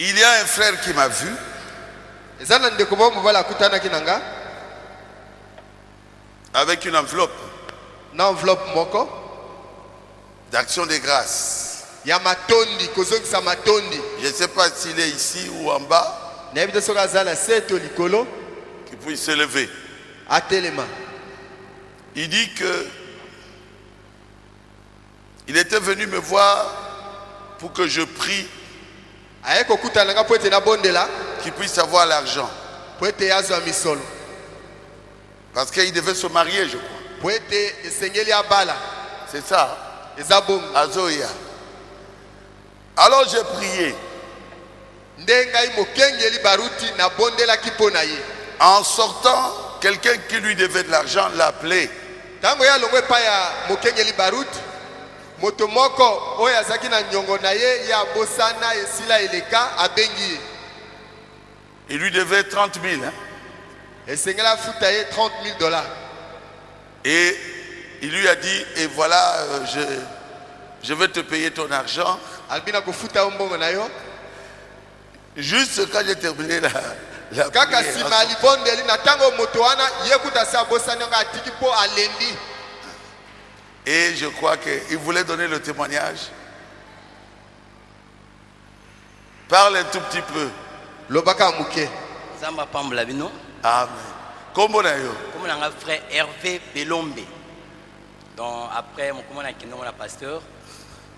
Il y a un frère qui m'a vu. Avec une enveloppe. D'action de grâce. Je ne sais pas s'il est ici ou en bas. Qu'il puisse se lever. Il dit que il était venu me voir pour que je prie qu'il puisse avoir l'argent. Parce qu'il devait se marier, je crois. C'est ça. Azoya. Alors j'ai prié. En sortant, quelqu'un qui lui devait de l'argent l'a appelé. Il lui devait 30 000. Hein? Et il lui a dit, et voilà, je vais te payer ton argent. Juste quand j'ai terminé la prière, et je crois qu'il voulait donner le témoignage. Parle un tout petit peu. Amen. Comment est-ce frère Hervé Belombe. Donc après, mon pasteur,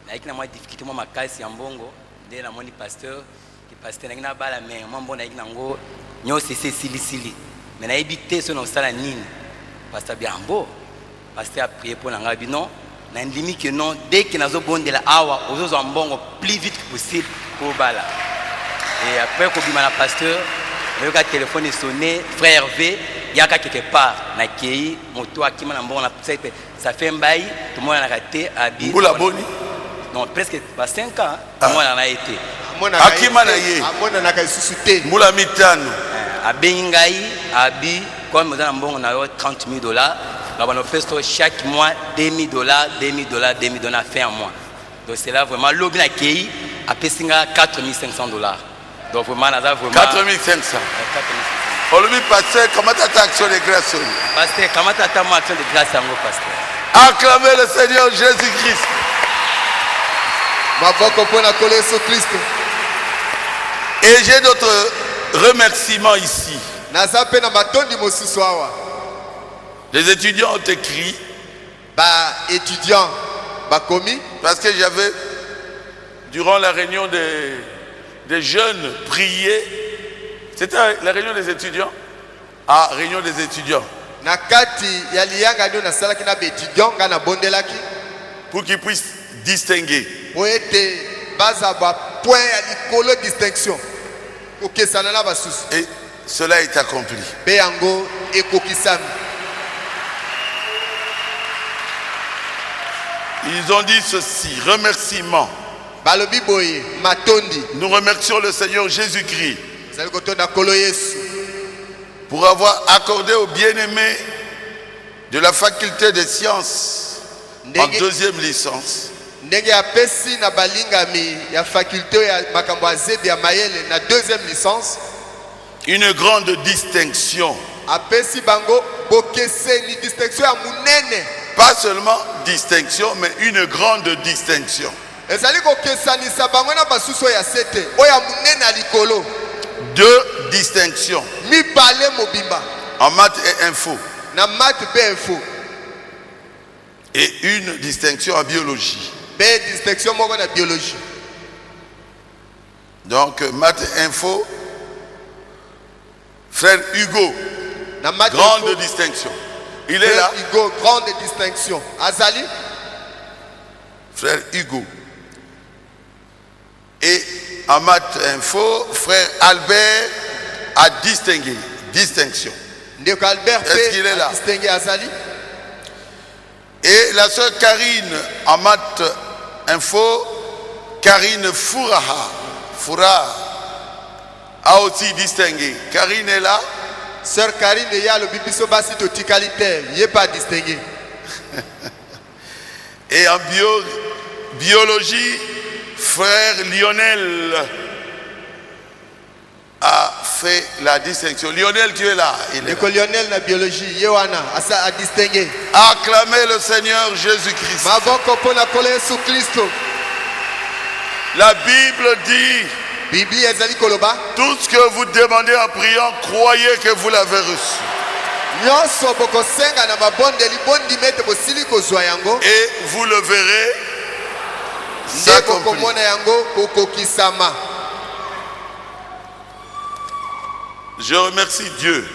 avec la difficulté, ma casse en bongo, dès la mon pasteur, qui pasteur n'a pas la main, mon bon avec nango, nyo c'est sili. Mais n'a évité ce nom ça la nine. Pasteur bien beau. Pasteur a prié pour l'angabi non. N'a limite que non, dès qu'il n'a pas bon de la awa, aux autres en bongo plus vite que possible pour bala. Et après, quand il m'a pasteur, le téléphone est sonné, frère Hervé, il y a quelque part, na kei, moto qui m'a bon, ça fait un bail, tout le monde a raté, habillé. Non, presque pas 5 ans, tout le monde en a été. Akimanaye, Moula Mitano. Abengaï, Abi, comme nous avons bon, on a 30 000 $. Là, on fait chaque mois $2 000, $2 000 fin mois. Donc c'est là vraiment l'objet na kei, à Pessinga 4 500 $. Donc vraiment, on a vraiment 4 500. On lui pasteur, comment tu as action de grâce? Pasteur, comment tu as action de grâce à moi, pasteur? Acclamez le Seigneur Jésus-Christ. Et j'ai d'autres remerciements ici. Les étudiants ont écrit. Parce que j'avais, durant la réunion des jeunes, prié. C'était la réunion des étudiants. Ah, réunion des étudiants. Pour qu'ils puissent distinguer. Et cela est accompli. Ils ont dit ceci, remerciement. Nous remercions le Seigneur Jésus-Christ pour avoir accordé aux bien-aimés de la faculté des sciences en deuxième licence une grande distinction. Pas seulement distinction, mais une grande distinction. Deux distinctions en maths et info. Et une distinction en biologie. Donc maths et info, frère Hugo, grande distinction. Il est là. Hugo, grande distinction. Azali, frère Hugo. Et en maths info, frère Albert a distingué. Distinction. Est-ce qu'il est là? Distingué Azali. Et la sœur Karine en maths info, Karine Foura a aussi distingué. Karine est là. Sœur Karine il y a le bibiso basi to tikalite, il n'est pas distingué. Et en biologie, frère Lionel a fait la distinction. Lionel, tu es là. Il est là. Ndeko Lionel na biologie yewana asa a distingué. Acclamez le Seigneur Jésus-Christ. Maboko pona kole Yesu Kristo. La Bible dit, Biblia ezali koloba. tout ce que vous demandez en priant, croyez que vous l'avez reçu. Nyonso boko senga na mabondeli bondi mete bosili kozwa yango. Et vous le verrez Nde s'accomplir. bokomona yango kokokisama. Je remercie Dieu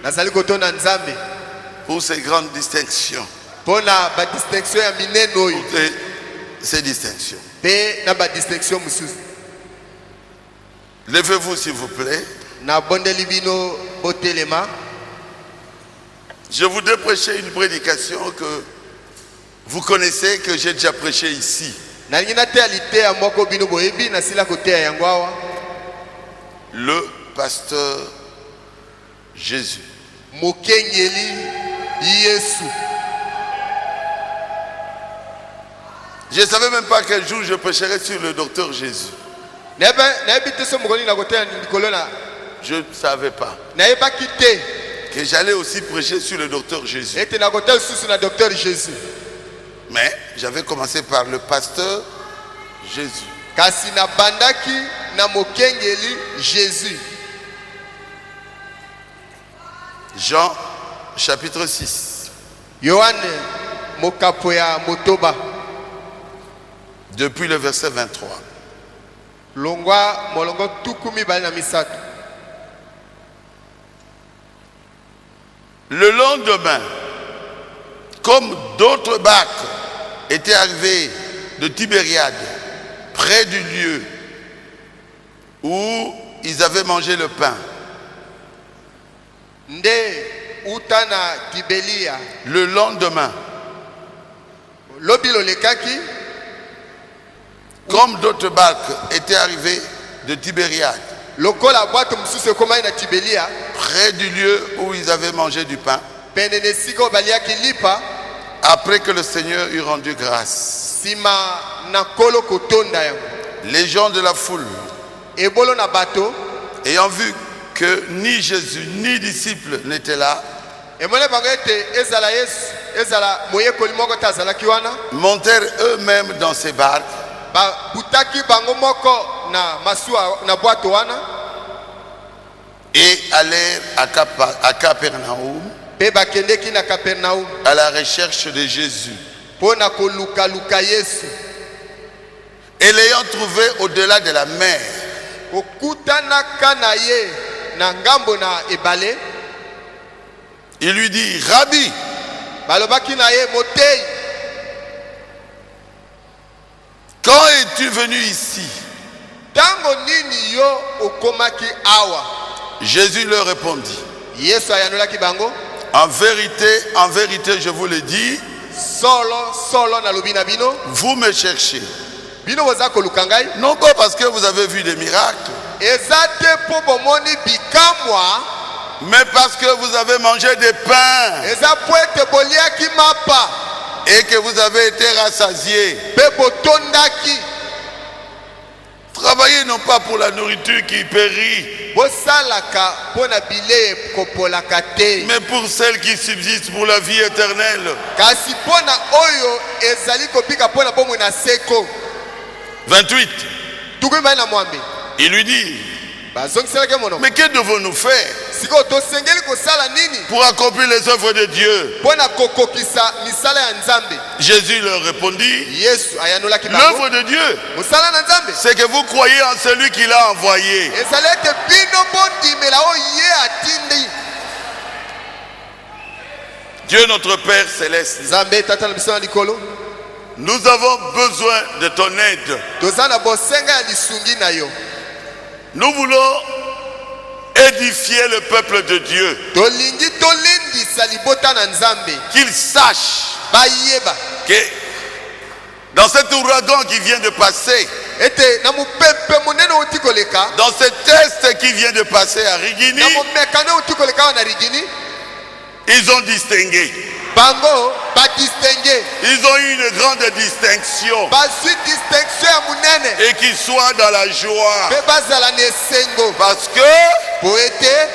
Nazali kotonda Nzambe pour ces grandes distinctions. pona ba distinction ya minene oyo. Ces distinctions. Pe na ba distinction mususu. Levez-vous s'il vous plaît. Na bondeli bino botelema. Je voudrais prêcher une prédication que vous connaissez, que j'ai déjà prêché ici. Nalingi nateya liteya moko bino boyebi nasila koteya yango awa. Le pasteur Jésus. Mokengeli Yesu. Je ne savais même pas quel jour je prêcherais sur le docteur Jésus. Nayebi te so mokoni na koteya likolo na. Je ne savais pas Nayebaki te que j'allais aussi prêcher sur le docteur Jésus. ete na koteya lisusu na docteur Jésus. Mais j'avais commencé par le pasteur Jésus. Kasi na bandaki na mokengeli Jésus. Jean chapitre 6. Yohane mokapo ya motoba. Depuis le verset 23. Longwa molongo tukumi bali na misato. Le lendemain, comme d'autres barques étaient arrivées de Tibériade, près du lieu où ils avaient mangé le pain, Nde utana Tibelia. le lendemain, Lobilo lekaki. comme d'autres barques étaient arrivées de Tibériade, Lokola bwato mususu komai na Tibelia. près du lieu où ils avaient mangé du pain, Penene siko baliaki lipa. après que le Seigneur eut rendu grâce. Sima na kolo kotonda yango. Les gens de la foule, Ebolo na bato. ayant vu que ni Jésus ni disciples n'étaient là, Emone bango ete ezala Yesu. Ezala moyekoli moko te azalaki wana. montèrent eux-mêmes dans ces barques Ba butaki bango moko na masua na bwato wana. et allèrent à Capernaum Pe bakendeki na Kapernaum. à la recherche de Jésus. Pona koluka luka Yesu. Et l'ayant trouvé au-delà de la mer, Okutanaka na ye na ngambo na ebale. il lui dit, Rabbi, Balobaki na ye motei. quand es-tu venu ici? Tango nini yo okomaki awa? Jésus leur répondit, Yesu ayanolaki bango. en vérité, je vous le dis, Solo na lobi na bino. vous me cherchez. Bino boza koluka ngai. Non pas parce que vous avez vu des miracles, Eza te po bomoni bikamwa. mais parce que vous avez mangé des pains Eza po ete boliaki mapa. et que vous avez été rassasiés. Pe botondaki. Travaillez non pas pour la nourriture qui périt, Bosalaka pona bile kopolaka te. mais pour celle qui subsiste pour la vie éternelle. Kasi pona oyo ezali kopika pona bomo na seko. 28. Tukui mai na mwambe. Il lui dit, Bazongiselaki mono. mais que devons-nous faire Siko tosengeli kosala nini? pour accomplir les œuvres de Dieu? Pona kokokisa misala ya Nzambe. Jésus leur répondit, Yesu ayanolaki bango. l'œuvre de Dieu, Musala na Nzambe. c'est que vous croyez en celui qui l'a envoyé. Ezali ete bino bondimela oyo ye atindi. Dieu notre Père céleste, Nzambe tata na biso na likolo. nous avons besoin de ton aide. Toza na bosenga ya lisungi na yo. Nous voulons édifier le peuple de Dieu, Tolingi tolindisa libota na Nzambe. qu'il sache Bayeba. que dans cet ouragan qui vient de passer, Ete na mupepe munene uti koleka. dans ce test qui vient de passer à Rigini, Na mumekane uti koleka na rigini. ils ont distingué bango ba distinguer Ils ont eu une grande distinction. bazwi distinction ya munene Et qu'ils soient dans la joie. mpe bazala na esengo Parce que po ete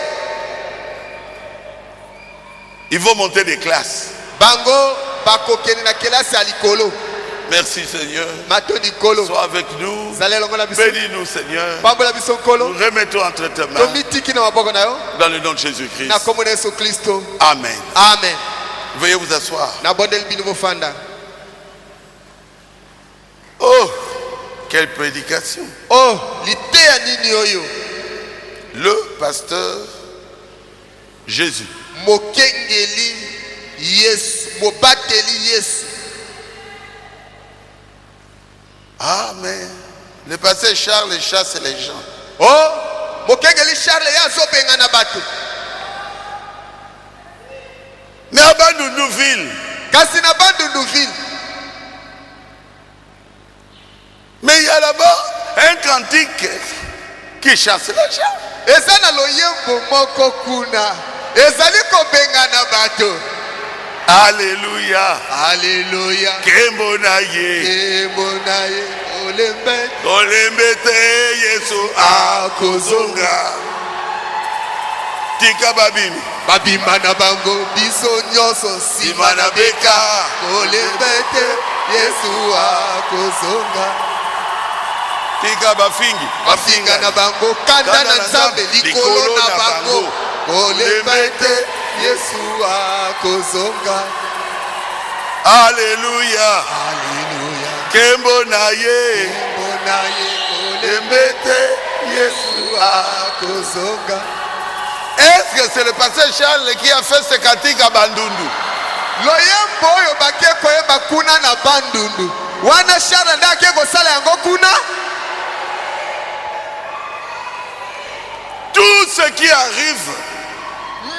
ils vont monter des classes. bango bakokende na kelasi ya likolo. Merci Seigneur. Matondi kolo Sois avec nous. zala elongo na biso Bénis-nous Seigneur. pambola biso Nous nkolo remettons entre tes mains. tomitiki na maboko na yo Dans le nom de Jésus-Christ. na kombo na yesu kristo Amen. amen. Veuillez vous asseoir. na bondeli bino bofanda. Oh, quelle prédication. Oh liteya nini oyo. Le pasteur Jésus. Mokengeli yesu mobateli yesu. Amen. Le pasteur Charles chasse les gens. Oh mokengeli Charles ye azobenga na bato. Mais à Bandundu-Ville, kasi na bandunduville mais il y a là-bas un cantique qui chasse les gens. eza na loyembo moko kuna ezali kobenga na bato. Alléluia. Alléluia. Kembo na ye. Kembo na ye olembe Olembete Yesu akozonga. Tika babini. babima na bango biso nyonso nsima na beka olembe te yesu akozonga. Tika bafingi. bafinga na bango kanda na nzambe likolo na bango olembe te yesu akozonga. Alléluia. Alléluia. Kembo na ye. Kembo na ye Olembete Yesu akozonga. Est-ce que c'est le pasteur Charles qui a fait ce cantique à Bandundu? loyembo oyo bake koyeba kuna na bandundu wana Charles nde ake kosala yango kuna. Tout ce qui arrive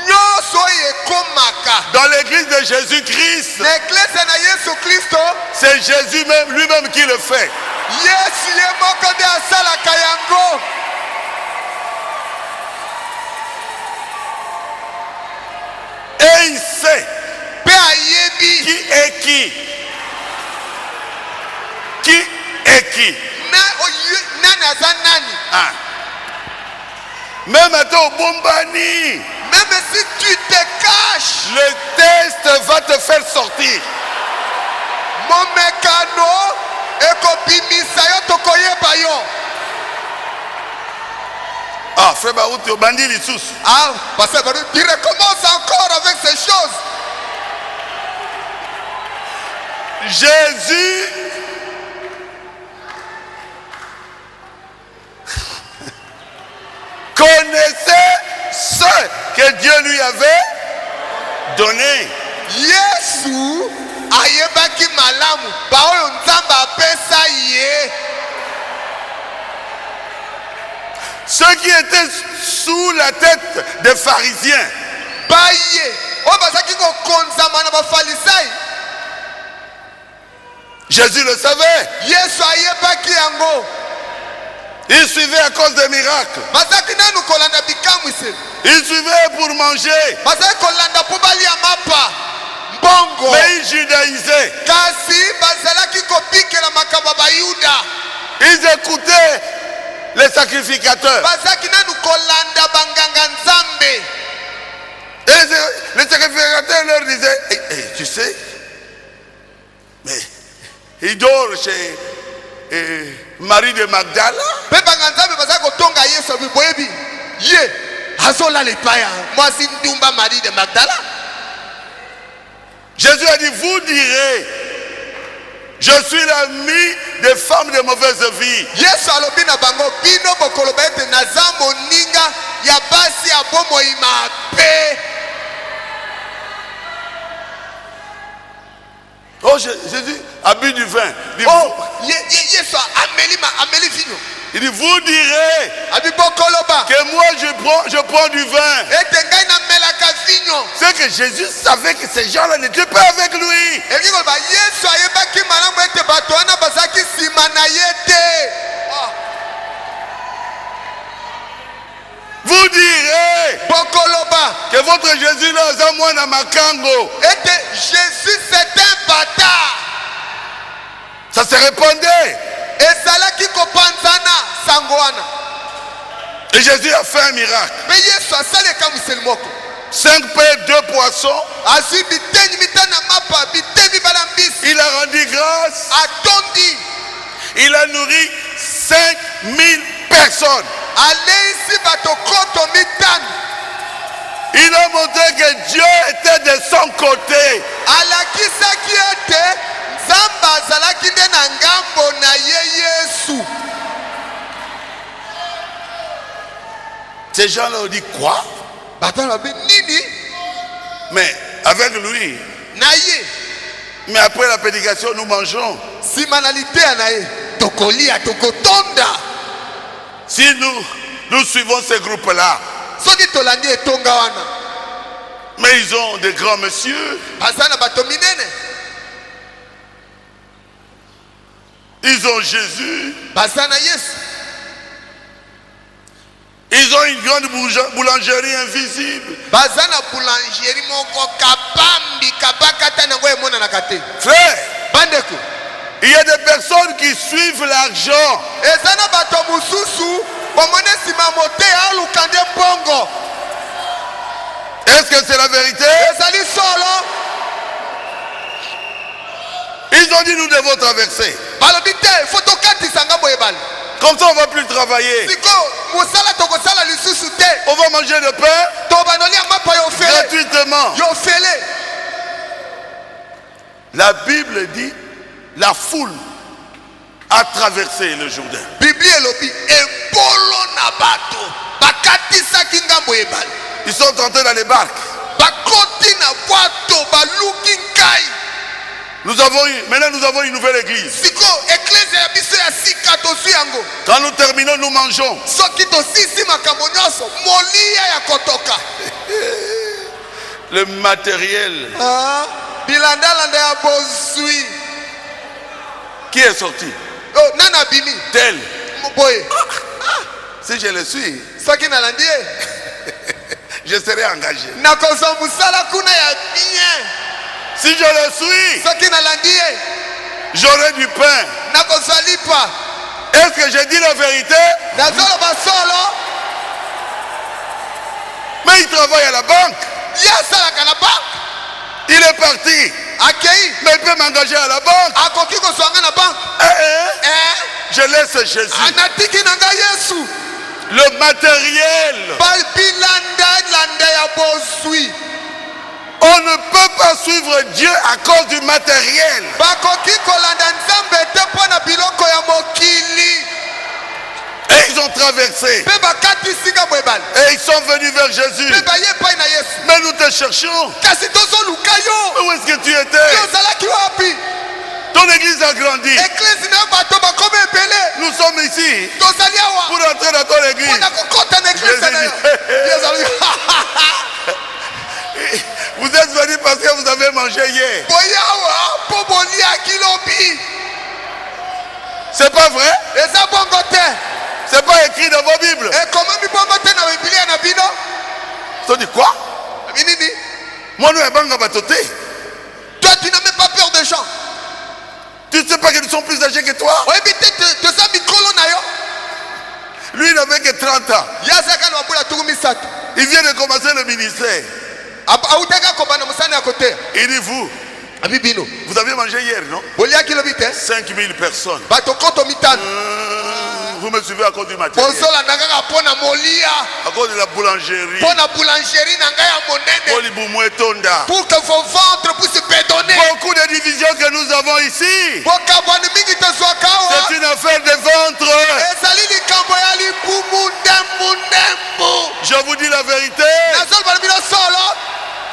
nyonso oyo ekomaka dans l'église de Jésus-Christ, na eklese na yesu kristo c'est Jésus même, lui-même qui le fait. yesu ye moko nde asalaka yango. Et il sait mpe ayebi qui est qui. Qui est qui. nani aza nani. Ah. Même à ton bombani, Même si tu te caches, le test va te faire sortir. momekano ekobimisa yo tokoyeba yo. Ah, frère Barouti, au bandit les sous. Ah, parce que tu recommences encore avec ces choses. Jésus connaissait ce que Dieu lui avait donné. Yesu ayebaki malamu baoyo nzambe apesa ye. Ceux qui étaient sous la tête des pharisiens, baye oyo bazalaki kokonzama na bafalisai. Jésus le savait. Yesu ayebaki yango. Il suivait à cause des miracles. bazalaki nanu kolanda bikamwiseli. Il suivait pour manger. bazalaki kolanda mpo balia mapa mbongo. Mais il judaïsait. kasi bazalaki kobikela makambo ya bayuda. Ils écoutaient les sacrificateurs. bazalaki nanu kolanda banganga nzambe. Et les sacrificateurs leur disaient, tu sais, mais il dort chez Marie de Magdala. mpe banganga nzambe bazalaki kotonga yesu abi boyebi ye azolala epai ya mwasi ndumba Marie de Magdala. Jésus a dit, vous direz, je suis l'ami des femmes de mauvaise vie. yesu alobi na bango bino bokoloba ete naza moninga ya basi ya bomoi mabe. Oh, Jésus a bu du vin. Il dit, Oh, yesu ameli vino. il dit, vous direz abi bokoloba que moi je prends du vin. ete ngai namelaka vino. C'est que Jésus savait que ces gens-là n'étaient pas avec lui. elingi koloba yesu ayebaki malamu ete bato wana bazalaki nsima na ye te. Vous direz bokoloba que votre Jésus là, c'est moi dans ma kango. Et Jésus c'est un bâtard. Ça se répandait. Et Zalaki kopanzana sangoana. Et Jésus a fait un miracle. Mais Yesu a salé comme c'est le moko. 5 pains, 2 poissons. Il a rendu grâce. Il a nourri 5000 personnes. Il a montré que Dieu était de son côté. Ces gens-là ont dit quoi? Mais avec lui. Mais après la prédication, nous mangeons. Si nous suivons ces groupes-là. Mais ils ont des grands messieurs. Ils ont Jésus. Ils ont une grande boulangerie invisible. Frère, il y a des personnes qui suivent l'argent. Est-ce que c'est la vérité? Ils ont dit nous devons traverser. Comme ça on ne va plus travailler. On va manger le pain gratuitement. La Bible dit la foule a traversé le Jourdain. Ils sont entrés dans les barques. Maintenant nous avons une nouvelle église. Quand nous terminons, nous mangeons. Le matériel. Qui est sorti? Tel. Si je le suis, je serai engagé. Si je le suis, j'aurai du pain. Est-ce que j'ai dit la vérité? Mais il travaille à la banque. Il est parti. Mais il peut m'engager à la banque. Je laisse Jésus. Le matériel. On ne peut pas suivre Dieu à cause du matériel. Et ils ont traversé. Et ils sont venus vers Jésus. Mais nous te cherchions. Mais où est-ce que tu étais? Ton église a grandi. Nous sommes ici pour entrer dans ton église. Vous êtes venus parce que vous avez mangé hier. C'est pas vrai? C'est pas écrit dans vos Bibles. Tu dis quoi? Moi, nous avons un bateau. Toi, tu n'as même pas peur des gens. Tu ne sais pas qu'ils sont plus âgés que toi? Lui, il n'avait que 30 ans. Il vient de commencer le ministère. Il dit vous avez mangé hier, non? 5000 personnes. Vous me suivez à cause du matériel. À cause de la boulangerie. Pour que vos ventres puissent bédonner. Beaucoup de divisions que nous avons ici. C'est une affaire de ventre. Je vous dis la vérité.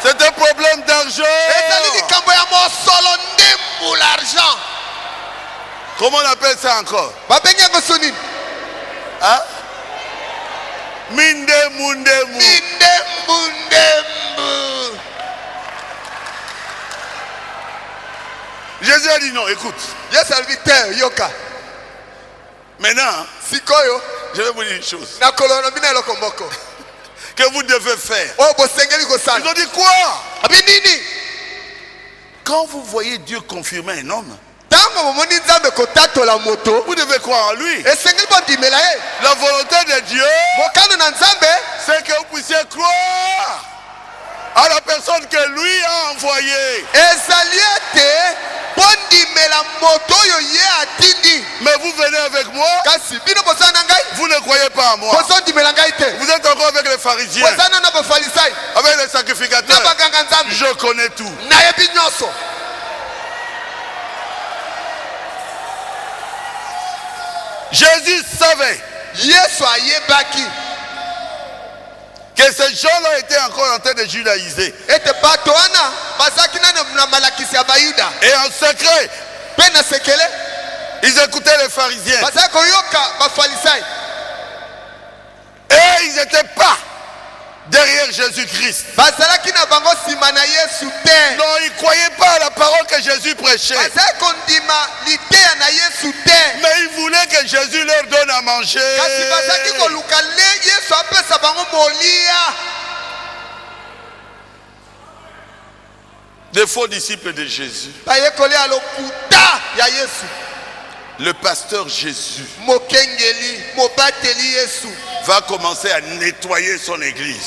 C'est un problème d'argent. Comment on appelle ça encore? Hein? Mindemundemu. Jésus a dit non, écoute. Maintenant, je vais vous dire une chose. que vous devez faire. Ils ont dit quoi? Quand vous voyez Dieu confirmer un homme, vous devez croire en lui. La volonté de Dieu, c'est que vous puissiez croire à la personne que lui a envoyée. Mais vous venez avec moi, vous ne croyez pas à moi. Vous êtes encore avec les pharisiens, avec les sacrificateurs. Je connais tout. Jésus savait que ces gens-là étaient encore en train de judaïser. Et en secret, ils écoutaient les pharisiens. Et ils n'étaient pas derrière Jésus-Christ. Non, ils ne croyaient pas à la parole que Jésus prêchait. Mais ils voulaient que Jésus leur donne à manger. Des faux disciples de Jésus. Le pasteur Jésus va commencer à nettoyer son église.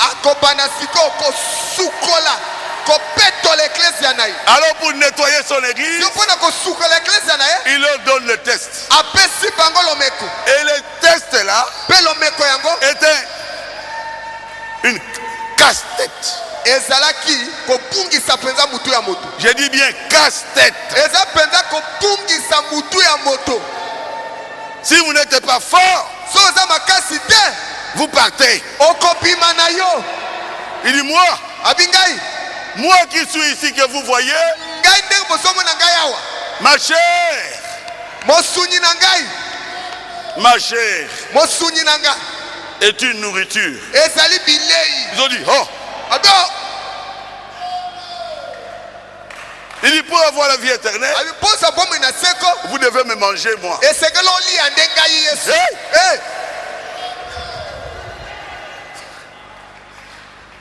Alors pour nettoyer son église, il leur donne le test. Et le test là était une casse-tête. J'ai dit bien casse-tête. Si vous n'êtes pas fort, vous partez. Il dit moi qui suis ici que vous voyez, ma chère, est une nourriture. Ils ont dit oh. Il dit pour avoir la vie éternelle, vous devez me manger moi.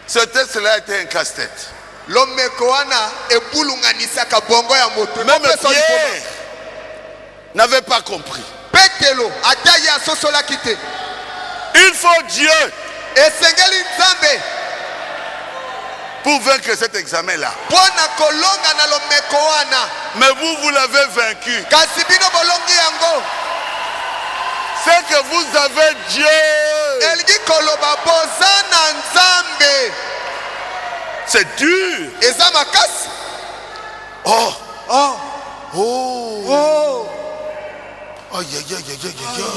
Ce test-là était un casse-tête. Même Pierre n'avait pas compris. Il faut Dieu pour vaincre cet examen-là. Mais vous l'avez vaincu. C'est que vous avez Dieu. C'est dur. Oh. Oh. Oh. Aïe, aïe, aïe, aïe,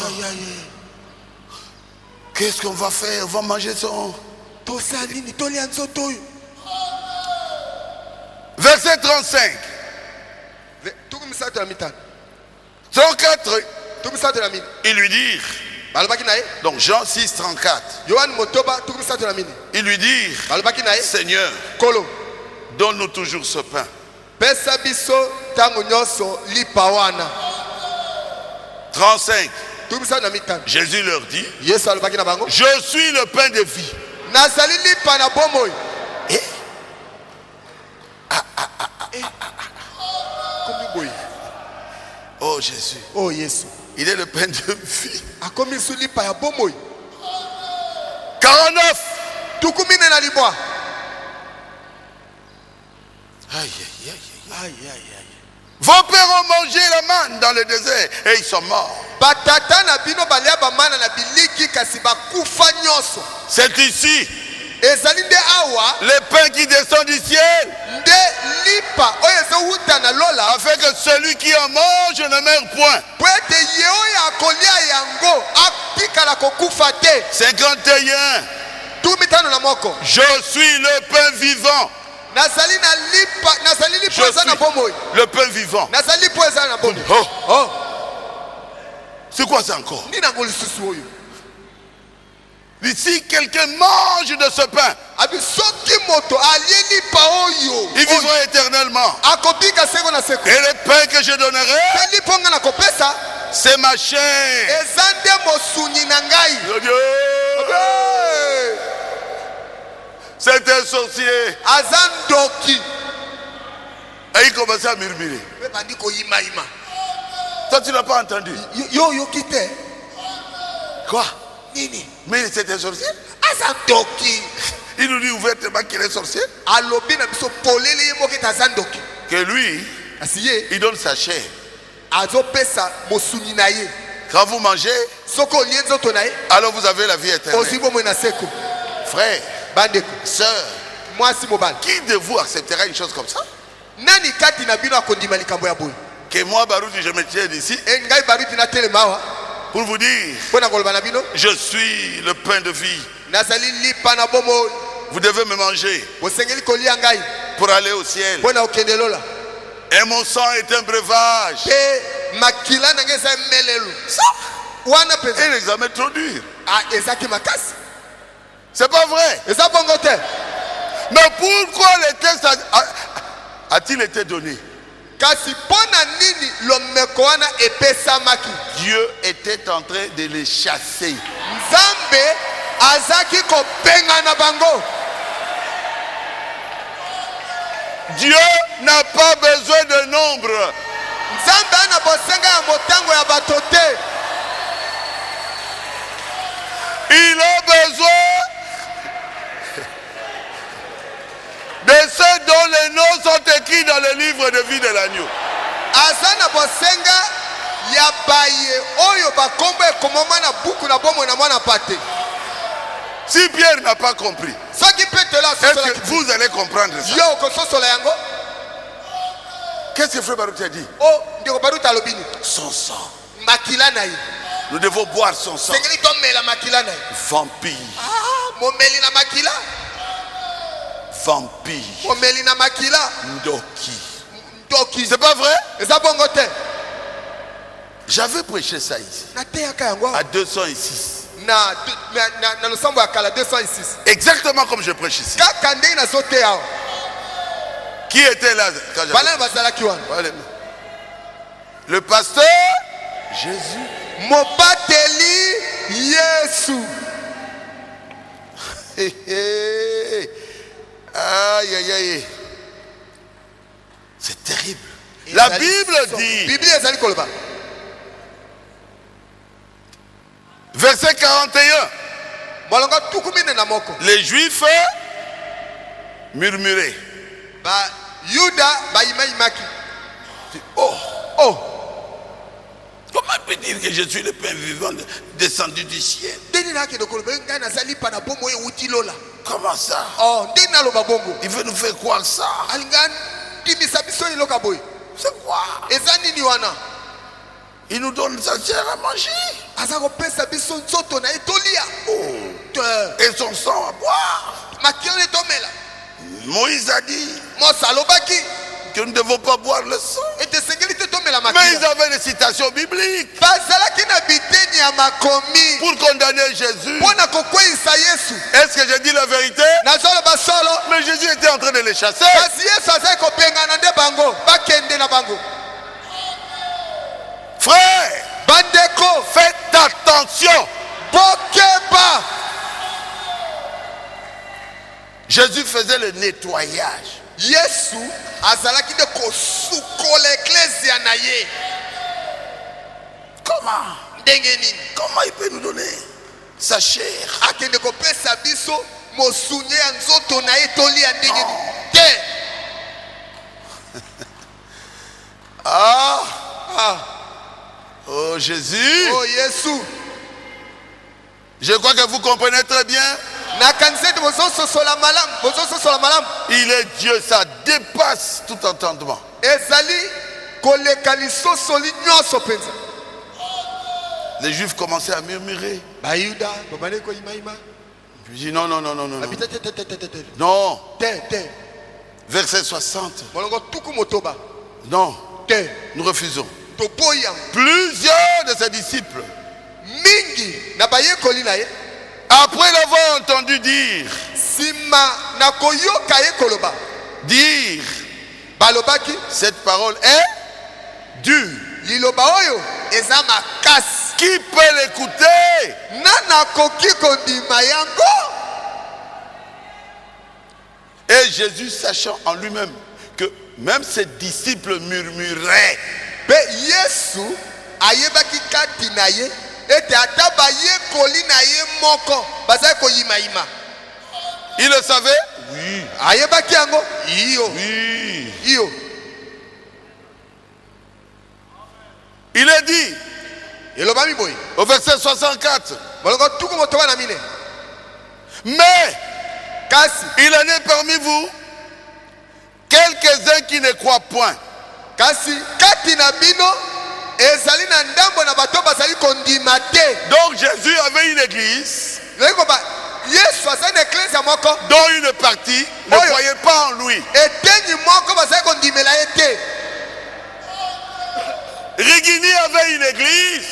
aïe, aïe. Qu'est-ce qu'on va faire? On va manger son... Verset 35. 34. Ils lui dirent. Donc Jean 6, 34. Ils lui dirent, Seigneur, donne-nous toujours ce pain. 35. Jésus leur dit, je suis le pain de vie. Et oh Jésus. Oh Jésus. Il est le pain de vie. 49. Aïe, aïe, aïe, aïe, aïe. Vos pères ont mangé la manne dans le désert et ils sont morts. C'est ici le pain qui descend du ciel, afin que celui qui en mange ne meure point. 51. Je suis le pain vivant. Je suis le pain vivant. Oh. Oh. C'est quoi ça encore? Si quelqu'un mange de ce pain, ils vivront éternellement. Et le pain que je donnerai, c'est ma chair. C'est un sorcier. Azandoki. Et il commençait à murmurer. Toi, tu n'as pas entendu. Yo quitté. Quoi? Nini. Mais c'est un sorcier. Azandoki. Il nous dit ouvertement qu'il est sorcier. Alobi na biso polele yemo ki tazandoki. Que lui, asiye, il donne sa chair. Azo pesa mosuni na ye. Quand vous mangez, soko lienzo tonaye, alors vous avez la vie éternelle. Osibo mona seko. Frère, bandeko, sœur, moi si mobile. Qui de vous acceptera une chose comme ça? Nani kati na bino akondima likambo ya boye? Que moi, Baruti, je me tienne ici. Ngai Baruti na telemawa. Pour vous dire, je suis le pain de vie. Vous devez me manger pour aller au ciel. Et mon sang est un breuvage. Et l'examen est trop dur. C'est pas vrai. Mais pourquoi le texte a-t-il été donné? Dieu était en train de les chasser. Dieu n'a pas besoin de nombre. Il a besoin de ceux dont les noms sont écrits dans le livre de vie de l'agneau. Si Pierre n'a pas compris, est-ce que vous allez comprendre ça? Qu'est-ce que Frère Baruch a dit? Son sang. Nous devons boire son sang. Vampire. Vampire. Ndoki. C'est pas vrai? J'avais prêché ça ici. À 206. Exactement comme je prêche ici. Qui était là? Le pasteur Jésus. Mobateli Yesu. Aïe aïe aïe. C'est terrible. La Bible dit, verset 41, les Juifs murmuraient. Oh, comment peut dire que je suis le pain vivant descendu du ciel? Comment ça? Il veut nous faire croire ça. C'est quoi? Il nous donne sa chair à manger. Et son sang à boire. Moïse a dit que nous ne devons pas boire le sang. Mais ils avaient des citations bibliques pour condamner Jésus. Est-ce que j'ai dit la vérité? Mais Jésus était en train de les chasser. Frère, faites attention. Jésus faisait le nettoyage. Comment il peut nous donner sa chair? Oh Jésus. Oh Jésus. Je crois que vous comprenez très bien. Il est Dieu, ça dépasse tout entendement. Les Juifs commençaient à murmurer. Je dis non. Non. Verset 60. Non. Nous refusons. Plusieurs de ses disciples, après l'avoir entendu dire, cette parole est dure. Qui peut l'écouter? Et Jésus, sachant en lui-même que même ses disciples murmuraient. Yesu ayebaki kati na ye ete ata bayekoli na ye moko bazali koyimayima. Il le savait? Oui. Ayebaki yango? Iyo. Oui. Iyo. Il est dit au verset 64. Mais il en est parmi vous quelques-uns qui ne croient point. Donc Jésus avait une église dont une partie ne croyait pas en lui. Rigini avait une église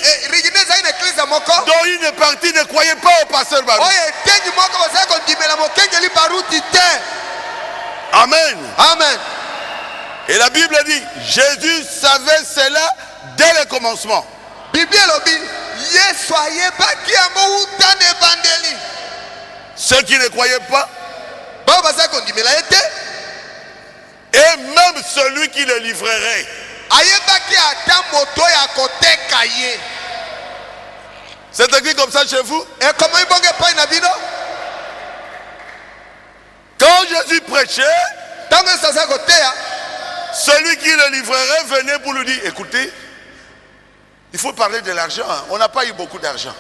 dont une partie ne croyait pas au pasteur Barou. Amen. Amen. Et la Bible dit, Jésus savait cela dès le commencement. Ceux qui ne croyaient pas, et même celui qui le livrerait. C'est écrit comme ça chez vous? Quand Jésus prêchait, celui qui le livrerait venait pour lui dire, écoutez, il faut parler de l'argent. On n'a pas eu beaucoup d'argent.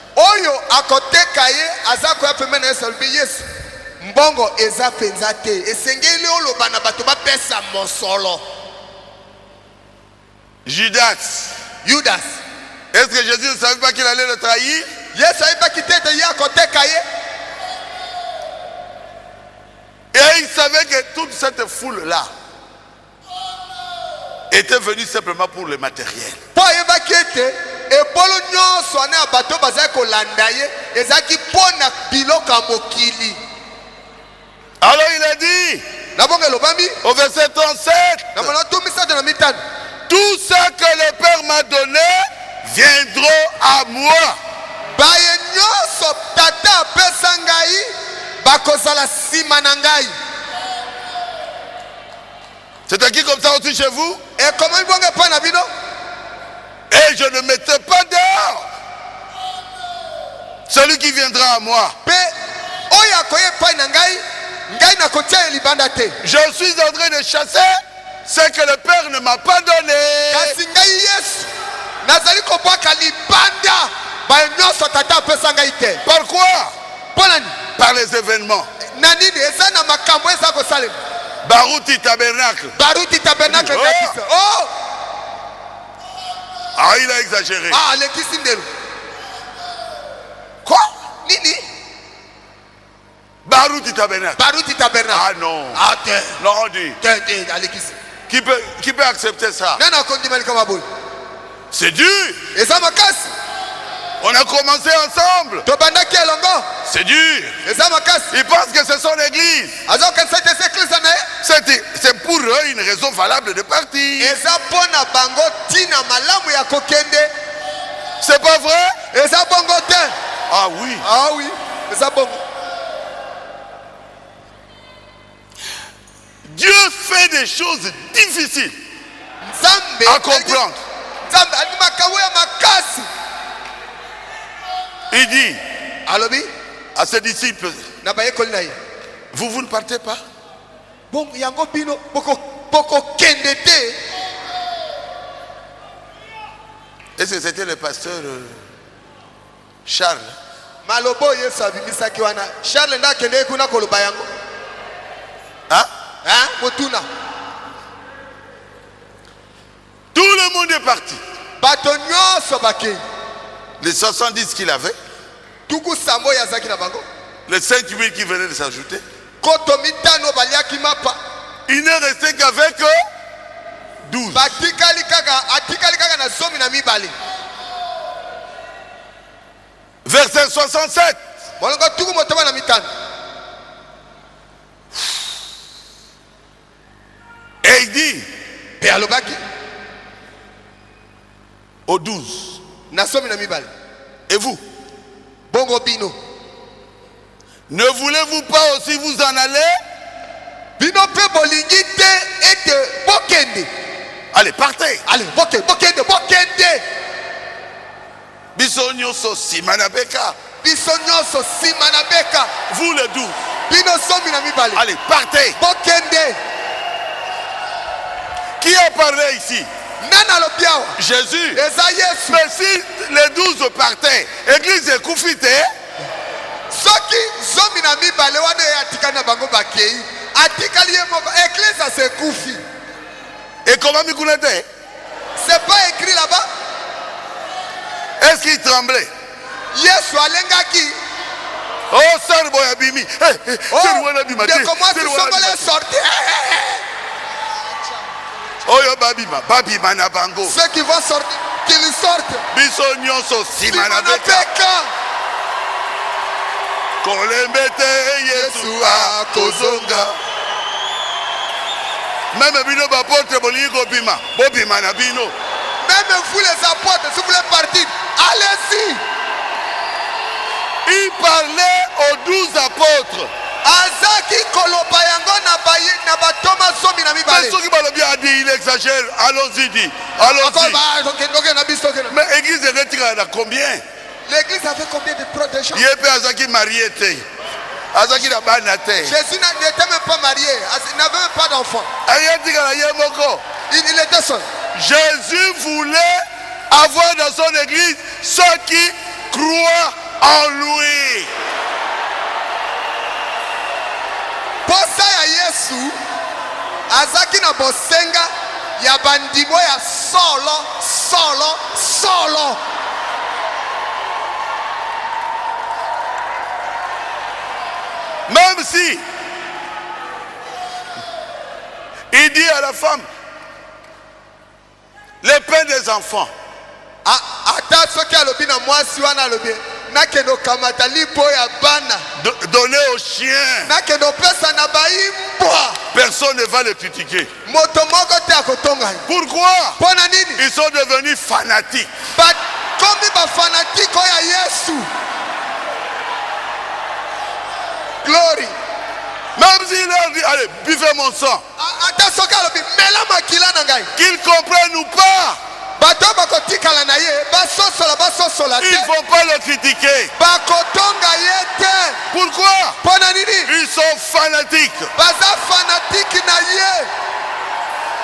Judas. Est-ce que Jésus ne savait pas qu'il allait le trahir? Et il savait que toute cette foule-là était venue simplement pour le matériel. Alors il a dit au verset 37, tout ce que le Père m'a donné viendront à moi. C'est écrit comme ça aussi chez vous? Et je ne mettrai pas dehors celui qui viendra à moi. Je suis en train de chasser ce que le Père ne m'a pas donné. Par quoi? Par les événements. Baruti tabernacle. Oh! Ah, il a exagéré. Quoi? Baruti tabernacle. Ah non. Non, on dit. Qui peut accepter ça? C'est dur. On a commencé ensemble. C'est dur. Ils pensent que c'est son église. C'est pour eux une raison valable de partir. C'est pas vrai? Ah oui. Ah oui. Dieu fait des choses difficiles à comprendre. Il dit à ses disciples, vous ne partez pas? Est-ce que c'était le pasteur Charles? Hein? Tout le monde est parti. Les 70 qu'il avait, les 5 000 qui venaient de s'ajouter, il n'est resté qu'avec 12. Verset 67. Et il dit aux 12, et vous, ne voulez-vous pas aussi vous en aller? Bino pe bolingi te ete bokende. Allez, partez. Allez, bokende. Biso nyonso sima na beka. Biso nyonso sima na beka. Vous les 12. Bino somi na mibale. Allez, partez. Bokende. Qui a parlé ici? Nana lobiawa. Jésus. Eza Yesu. Mais si les 12 partaient, l'église est koufite. Soki zomi na mibale wana atikana bango bakei. Atikali ye moba. Église se koufi. Et comment Mikounete? C'est pas écrit là-bas. Est-ce qu'il tremblait? Yesu alengaki. Oh, Sœur Boyabimi. De comment tu sembles sortir? Oh, yo babima na bango. Ceux qui vont sortir, qu'ils sortent. Biso nyonso sima na beka. Kolembete Yesu a kozonga. Même bino bapotre bolingo bima. Bobima na bino. Même vous les apôtres, si vous voulez partir, allez-y. Il parlait aux 12 apôtres. Azaki koloba yango na batoma somi na mibale. Mais ceux qui balobi a dit, il exagère. Allons-y, dit. Allons-y. Mais l'église est retirée à combien? L'église avait combien de gens? Yépe Azaki marié. Azaki na banate. Jésus n'était même pas marié. Il n'avait même pas d'enfant. Il était seul. Jésus voulait avoir dans son église ceux qui croient en lui. Posa ya Yesu azaki na bosenga ya bandimo ya solo. Même si il dit à la femme, les pains des enfants. Ata soki alobi na mwasi wana alobi nakendo kamata lipo ya bana. Donner aux chiens. Nakendo pesa na baimbwa. Personne ne va le critiquer. Moto moko te akotonga. Pourquoi? Pona nini? Ils sont devenus fanatiques. Komi ba fanatique ya Yesu. Glory. Même s'il leur dit, allez, buvez mon sang. Qu'ils comprennent ou pas. Ils ne vont pas le critiquer. Pourquoi? Ils sont fanatiques.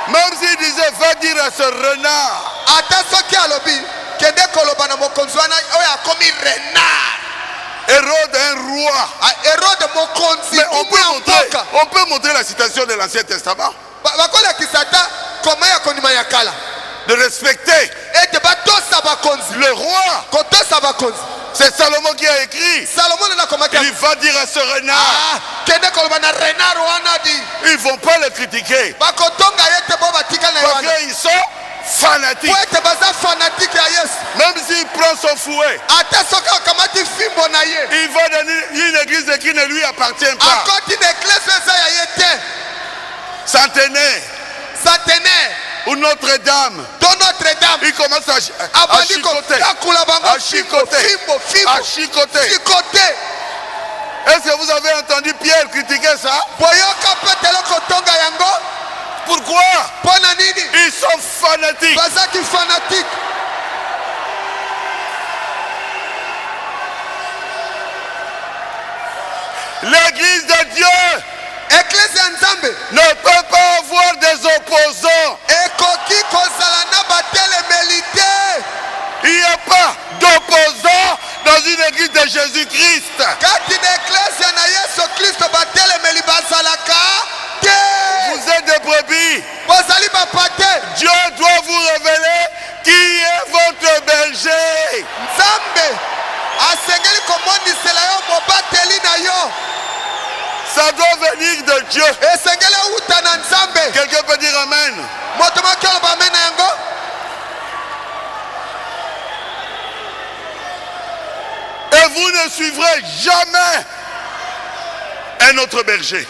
Même s'il disait, va dire à ce renard. Hérode est un roi. Mais on peut montrer la citation de l'Ancien Testament. De respecter le roi. C'est Salomon qui a écrit. Il va dire à ce renard. Ils ne vont pas le critiquer. Parce qu'ils sont fanatiques. Même s'il prend son fouet, il va dans une église qui ne lui appartient pas. Centenaire ou Notre-Dame. Il commence à chicoter. Est-ce que vous avez entendu Pierre critiquer ça? Pourquoi? Ils sont fanatiques. L'église de Dieu ne peut pas avoir des opposants. Il n'y a pas d'opposants dans une église de Jésus-Christ. Vous êtes des brebis. Dieu doit vous révéler qui est votre berger. Ça doit venir de Dieu. Quelqu'un peut dire Amen. Et vous ne suivrez jamais un autre berger.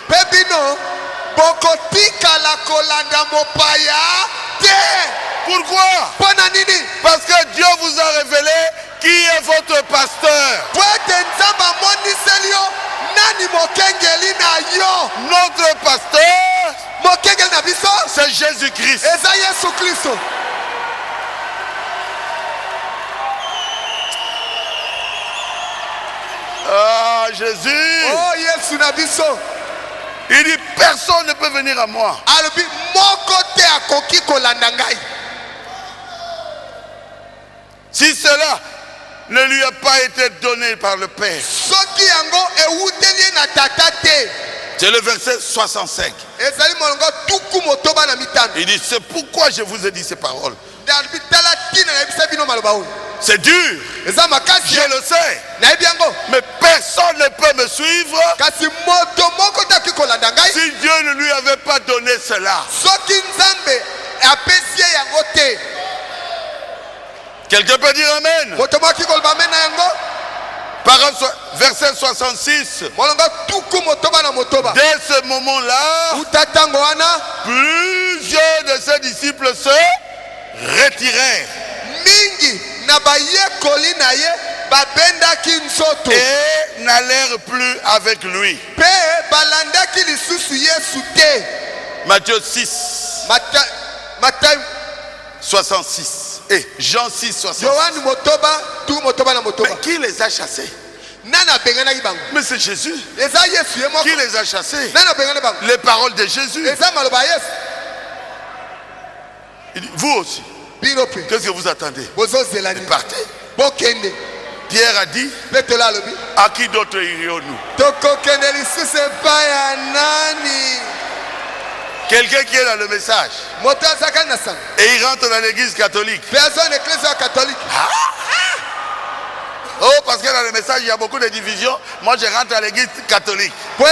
Pourquoi? Parce que Dieu vous a révélé qui est votre pasteur. Notre pasteur, c'est Jésus-Christ. Ah, Jésus. Oh, Yesu na biso. Il dit, personne ne peut venir à moi. Alobi moko te akoki kolanda ngai. Si cela ne lui a pas été donné par le Père. Soki yango ewuteli na tata te. C'est le verset 65. Ezali molongo tuku motoba na mitano. Il dit, c'est pourquoi je vous ai dit ces paroles. Dalbi tala tina na bisa bino maloba oyo. C'est dur. Je le sais. Mais personne ne peut me suivre si Dieu ne lui avait pas donné cela. Quelqu'un peut dire Amen. Verset 66. Dès ce moment-là, plusieurs de ses disciples se retirèrent. Et n'allèrent plus avec lui. Matthieu 6. 66. Et Jean 6, 66. Mais qui les a chassés? Mais c'est Jésus. Qui les a chassés? Les paroles de Jésus. Il dit, vous aussi. Qu'est-ce que vous attendez? Partez. Pierre a dit, à qui d'autre irions-nous? Quelqu'un qui est dans le message et il rentre dans l'église catholique. Oh, parce que dans le message il y a beaucoup de divisions. Moi je rentre à l'église catholique. Il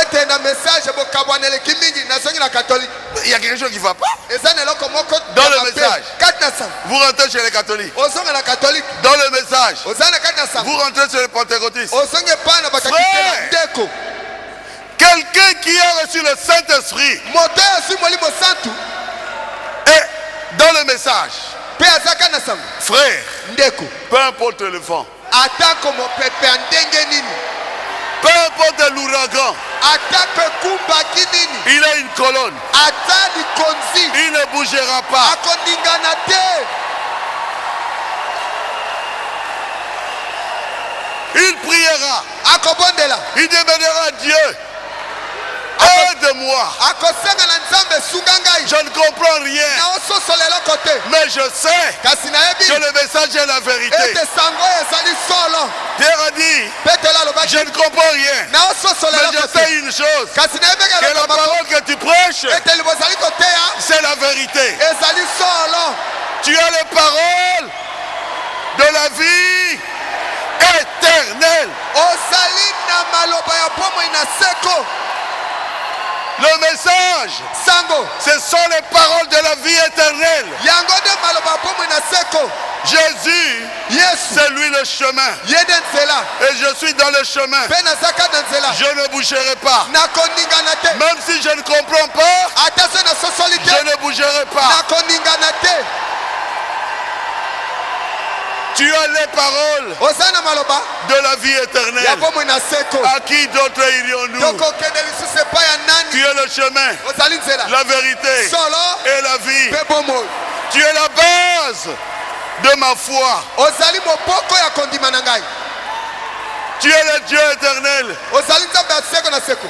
y a quelque chose qui ne va pas. Dans le message, vous rentrez chez les catholiques. Dans le message, vous rentrez chez les pentecôtistes. Quelqu'un qui a reçu le Saint-Esprit et dans le message, frère, peu importe le vent, peu importe l'ouragan, il a une colonne, il ne bougera pas. Il priera, il demandera à Dieu, aide-moi. Je ne comprends rien. Mais je sais que le message est la vérité. Pierre a dit, je ne comprends rien. Mais je sais une chose, que la parole que tu prêches, c'est la vérité. Tu as les paroles de la vie éternelle. Le message, ce sont les paroles de la vie éternelle. Jésus, c'est lui le chemin. Et je suis dans le chemin. Je ne bougerai pas. Même si je ne comprends pas, je ne bougerai pas. Tu as les paroles de la vie éternelle. À qui d'autre irions-nous? Tu es le chemin, la vérité et la vie. Tu es la base de ma foi. Tu es le Dieu éternel.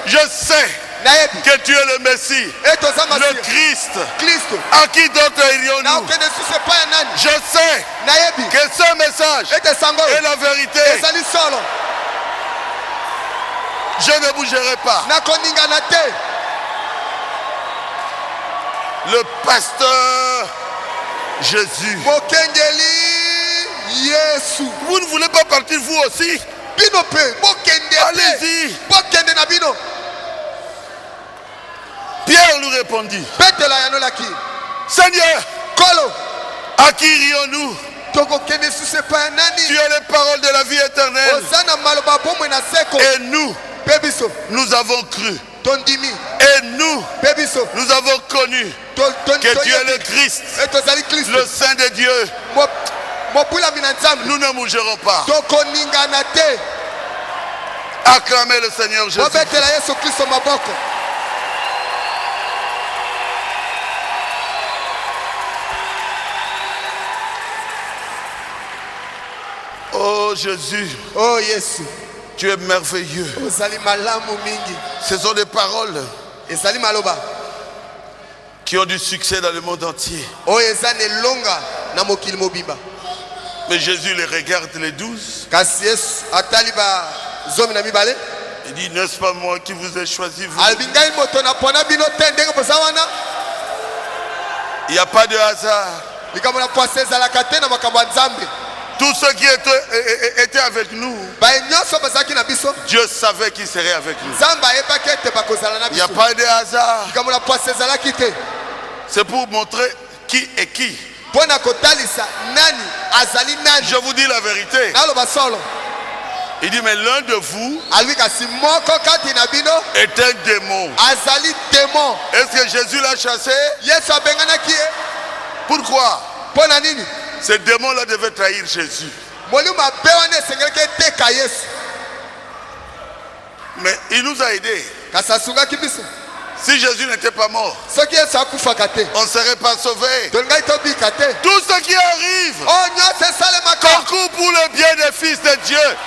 Je sais que tu es le Messie, le Christ. À qui d'autre irions-nous? Je sais que ce message est la vérité. Je ne bougerai pas. Le pasteur Jésus. Vous ne voulez pas partir vous aussi? Allez-y. Pierre lui répondit, Seigneur, à qui irions-nous? Tu as les paroles de la vie éternelle. Et nous avons cru. Et nous avons connu que tu es le Christ, le Saint de Dieu. Nous ne bougerons pas. Acclamez le Seigneur Jésus. Bobetela Yesu Kristo maboko. Oh Jésus. Oh Yesu. Tu es merveilleux. Ozali malamu mingi. Ce sont des paroles Ezali maloba. Qui ont du succès dans le monde entier. Oh ezane longa na mokili mobimba. Mais Jésus les regarde les 12. Kasi Yesu atali ba zomi na mibale. Il dit, n'est-ce pas moi qui vous ai choisi vous? Albingai moto na pona bino tendenge posawana. Il n'y a pas de hasard. Likambo na poase ezalaka te na makambo ya Nzambe. Tous ceux qui étaient avec nous, Dieu savait qu'ils seraient avec nous. Il n'y a pas de hasard. C'est pour montrer qui est qui. Je vous dis la vérité. Il dit, mais l'un de vous est un démon. Est-ce que Jésus l'a chassé? Pourquoi? Ce démon-là devait trahir Jésus. Mais il nous a aidés. Si Jésus n'était pas mort, on ne serait pas sauvés. Tout ce qui arrive concourt pour le bien des fils de Dieu.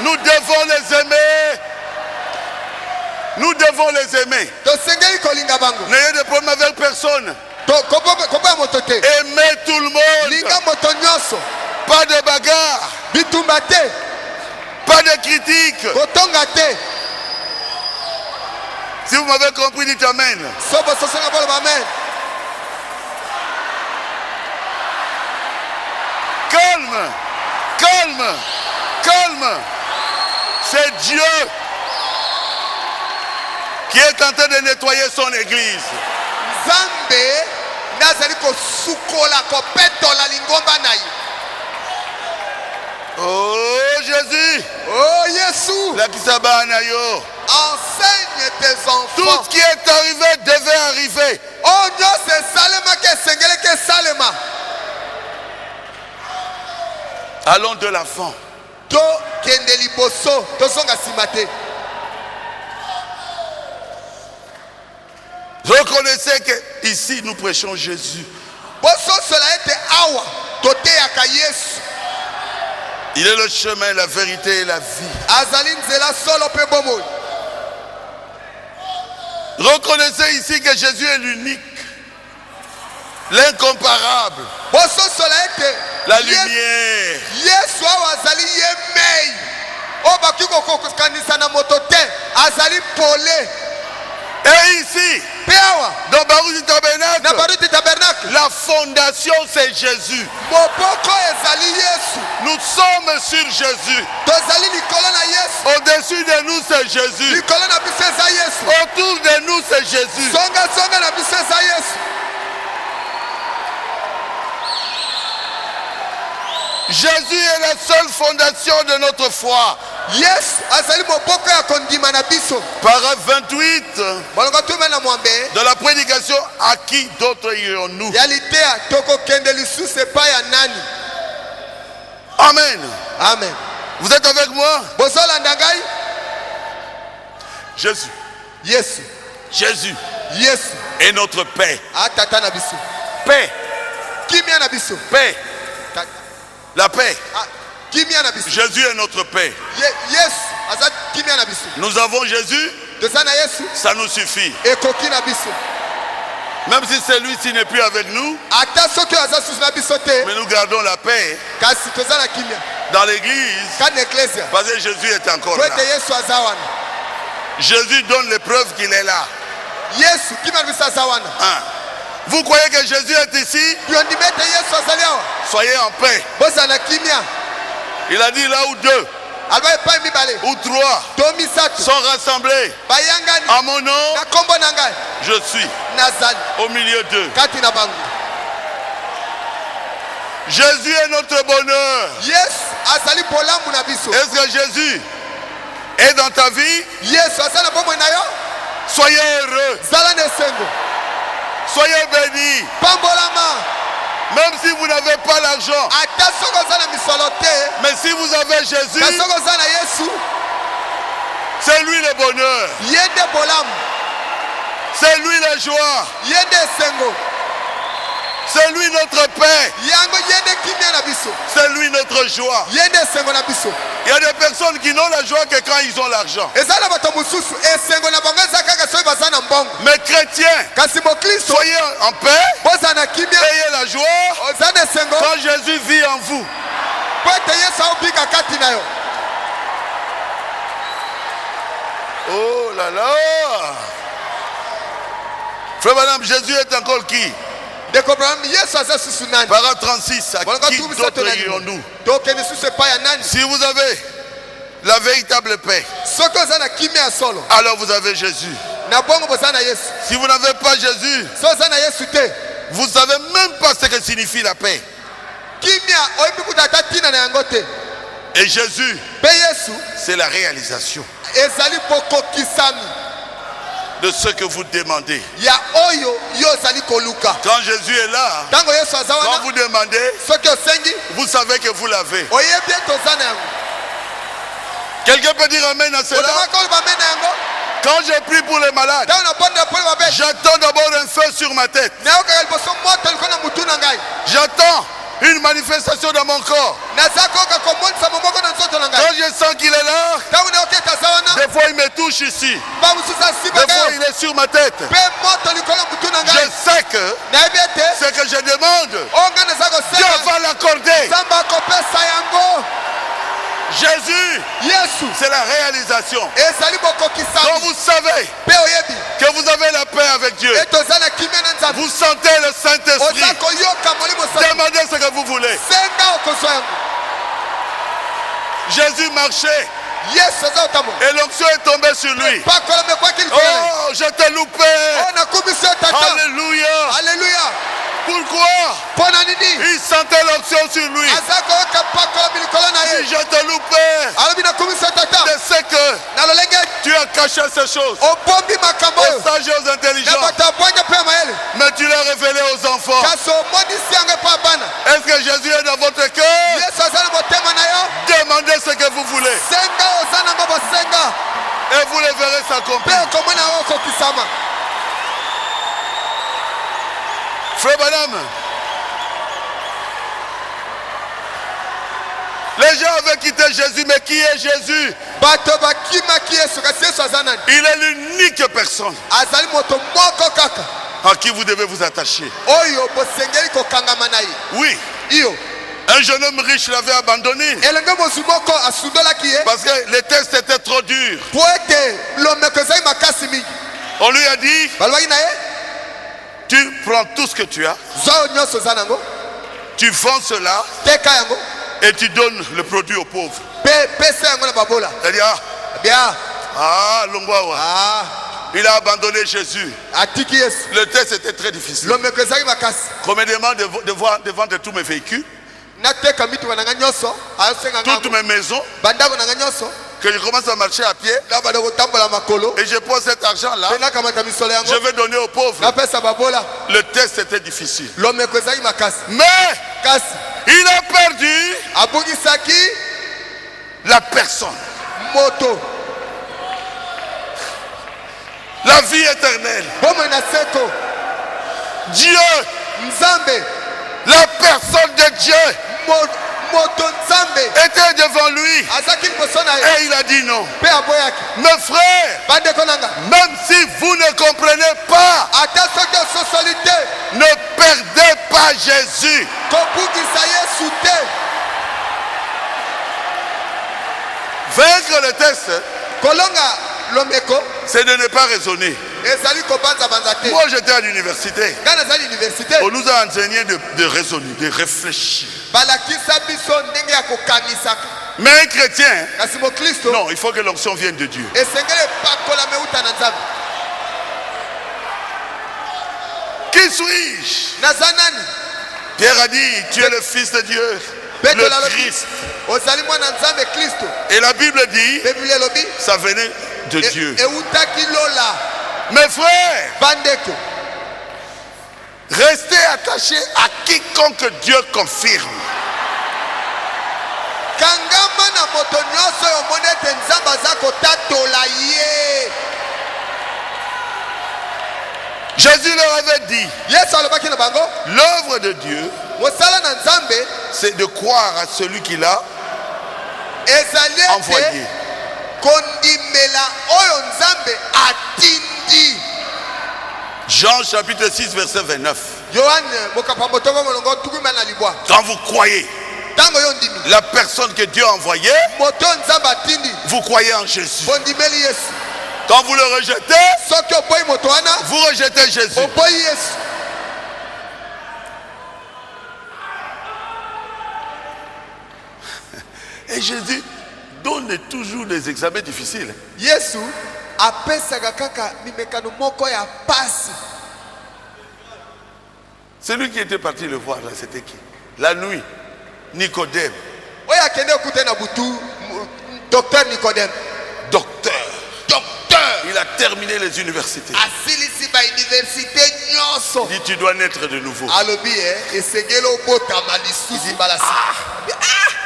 Nous devons les aimer. Nous devons les aimer. N'ayez de problème avec personne. Aimez tout le monde. Pas de bagarre. Pas de critique. Si vous m'avez compris, dites Amen. Calme. Calme. Calme. C'est Dieu qui est en train de nettoyer son église. Oh Jésus. Oh Yesu. Enseigne tes enfants. Tout ce qui est arrivé devait arriver. Oh Dieu, c'est Salema que Sengele que Salema. Allons de l'avant. To kendeli boso, to songa simate. Reconnaissez que ici nous prêchons Jésus. Il est le chemin, la vérité et la vie. Reconnaissez ici que Jésus est l'unique, l'incomparable, la lumière. Et ici, dans Baruch du Tabernacle, la fondation c'est Jésus. Nous sommes sur Jésus. Au-dessus de nous c'est Jésus. Autour de nous c'est Jésus. Jésus est la seule fondation de notre foi. Paragraphe 28 de la prédication, à qui d'autre irons-nous? Amen. Amen. Vous êtes avec moi? Jésus. Yesu. Jésus. Yesu. Et notre paix. Paix. Paix. La paix. Jésus est notre paix. Nous avons Jésus. Ça nous suffit. Même si celui-ci n'est plus avec nous, mais nous gardons la paix dans l'église, parce que Jésus est encore là. Jésus donne les preuves qu'il est là. Vous croyez que Jésus est ici? Soyez en paix. Il a dit là où deux ou trois sont rassemblés à mon nom, je suis au milieu d'eux. Jésus est notre bonheur. Est-ce que Jésus est dans ta vie? Soyez heureux. Soyez bénis. Même si vous n'avez pas l'argent. Mais si vous avez Jésus, c'est lui le bonheur. C'est lui la joie. C'est lui notre paix. C'est lui notre joie. Il y a des personnes qui n'ont la joie que quand ils ont l'argent. Mais chrétiens, soyez en paix, ayez la joie quand Jésus vit en vous. Oh là là. Frère madame, Jésus est encore qui? Parole 36, à qui d'autre irions-nous? Si vous avez la véritable paix, alors vous avez Jésus. Si vous n'avez pas Jésus, vous ne savez même pas ce que signifie la paix. Et Jésus, c'est la réalisation de ce que vous demandez. Quand Jésus est là, quand vous demandez, vous savez que vous l'avez. Quelqu'un peut dire amen à cela? Quand j'ai pris pour les malades, j'attends d'abord un feu sur ma tête. J'attends une manifestation dans mon corps. Quand je sens qu'il est là, des fois il me touche ici, des fois il est sur ma tête. Je sais que ce que je demande, Dieu va l'accorder. Jésus, c'est la réalisation. Quand vous savez que vous avez la paix avec Dieu, vous sentez le Saint-Esprit, demandez ce que vous voulez. Jésus marchait et l'onction est tombée sur lui. Oh, je t'ai loupé. Alléluia. Pourquoi? Il sentait l'onction sur lui. Il dit, je t'ai loupé. Je sais que tu as caché ces choses aux sages et aux intelligents, mais tu l'as révélé aux enfants. Est-ce que Jésus est dans votre cœur? Demandez ce que vous voulez et vous le verrez s'accomplir. Frère madame, les gens avaient quitté Jésus, mais qui est Jésus? Il est l'unique personne à qui vous devez vous attacher. Oui. Un jeune homme riche l'avait abandonné parce que les tests étaient trop durs. On lui a dit, tu prends tout ce que tu as, tu vends cela et tu donnes le produit aux pauvres. C'est-à-dire, il a abandonné Jésus. Le test était très difficile. Combien de vendre tous mes véhicules, toutes mes maisons, que je commence à marcher à pied et je pose cet argent là, je vais donner aux pauvres. Le test était difficile, mais il a perdu la personne, la vie éternelle, Dieu, la personne de Dieu était devant lui et il a dit non. Mes frères, même si vous ne comprenez pas, ne perdez pas Jésus. Vaincre le test, c'est de ne pas raisonner. Moi j'étais à l'université. On nous a enseigné de raisonner, de réfléchir. Mais un chrétien, non, il faut que l'onction vienne de Dieu. Qui suis-je? Pierre a dit, tu es le Fils de Dieu, le Christ. Et la Bible dit, ça venait de Dieu. Mes frères, Restez attaché à quiconque Dieu confirme. Kangama na moto nyonso yo monete nzamba za kotatola ye. Jésus leur avait dit, Yesu alobaki na bango, l'œuvre de Dieu, mosala na Nzambe c'est de croire à celui qui l'a ezali envoyé. ete kondimela oyo Nzambe atindi. Jean chapitre 6 verset 29. Yohane mokapambo tongo molongo tukuma na libwa. Quand vous croyez Tango yo ndimi. la personne que Dieu a envoyée, Moto Nzambe atindi. vous croyez en Jésus. Bondimeli Yesu. Quand vous le rejetez, Soki opoyi moto wana, vous rejetez Jésus. opoyi Yesu. Et Jésus donne toujours des examens difficiles. Yesu apesaka kaka mimekano moko ya pasi. Celui qui était parti le voir là, c'était qui? La nuit, Nicodème. Oya kende okute na butu docteur Nicodème. Docteur. Docteur. Il a terminé les universités. Asilisi ba université nyonso. Il dit tu dois naître de nouveau. Alobi esengelo botama lisusi balasi.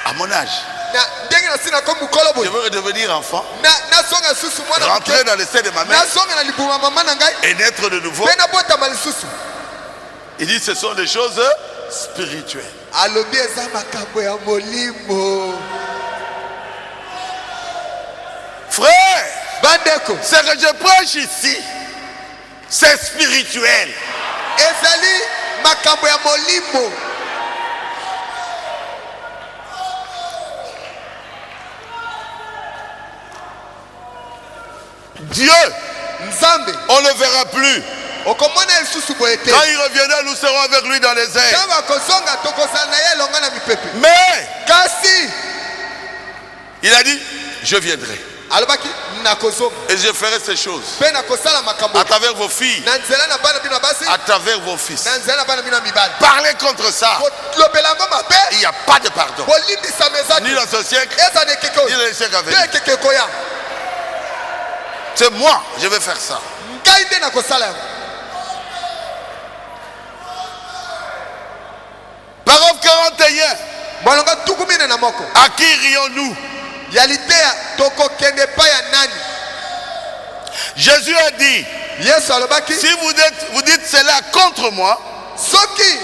À mon âge, Na ndenge na sina comme mukolo je boy. veux redevenir enfant, Na songa susu mwana. rentrer dans le sein de ma mère Na songa na libuma mama na ngai. et naître de nouveau. Pena botama lisusu. Il dit ce sont des choses spirituelles. Alobi eza makambo ya molimo. Frère, Bandeko. ce que je prêche ici, c'est spirituel. Ezali makambo ya molimo. Dieu, Nzambe. on ne le verra plus. Okomona lisusu boyete. Quand il reviendra, nous serons avec lui dans les airs. Kama kozonga tokozala na ye longa na mipepe. Mais Kasi il a dit, je viendrai alobaki nakozonga. et je ferai ces choses Pe nakosala makambo. à travers vos filles, Na nzela na bana bino basi. à travers vos fils. Na nzela na bana bino mibali. Parlez contre ça. Lobela ngo mabe. Il n'y a pas de pardon. Bolindisa meza. Ni dans ce siècle, Eza ne keko. ni dans le siècle à Pe venir. keke koya. C'est moi, je vais faire ça. Ngai nde nakosala yango. Parole 41. Molonga tukumine na moko. À qui rions-nous? Yalitea tokokende pa ya nani? Jésus a dit, Yesu alobaki. si vous dites cela contre moi, Soki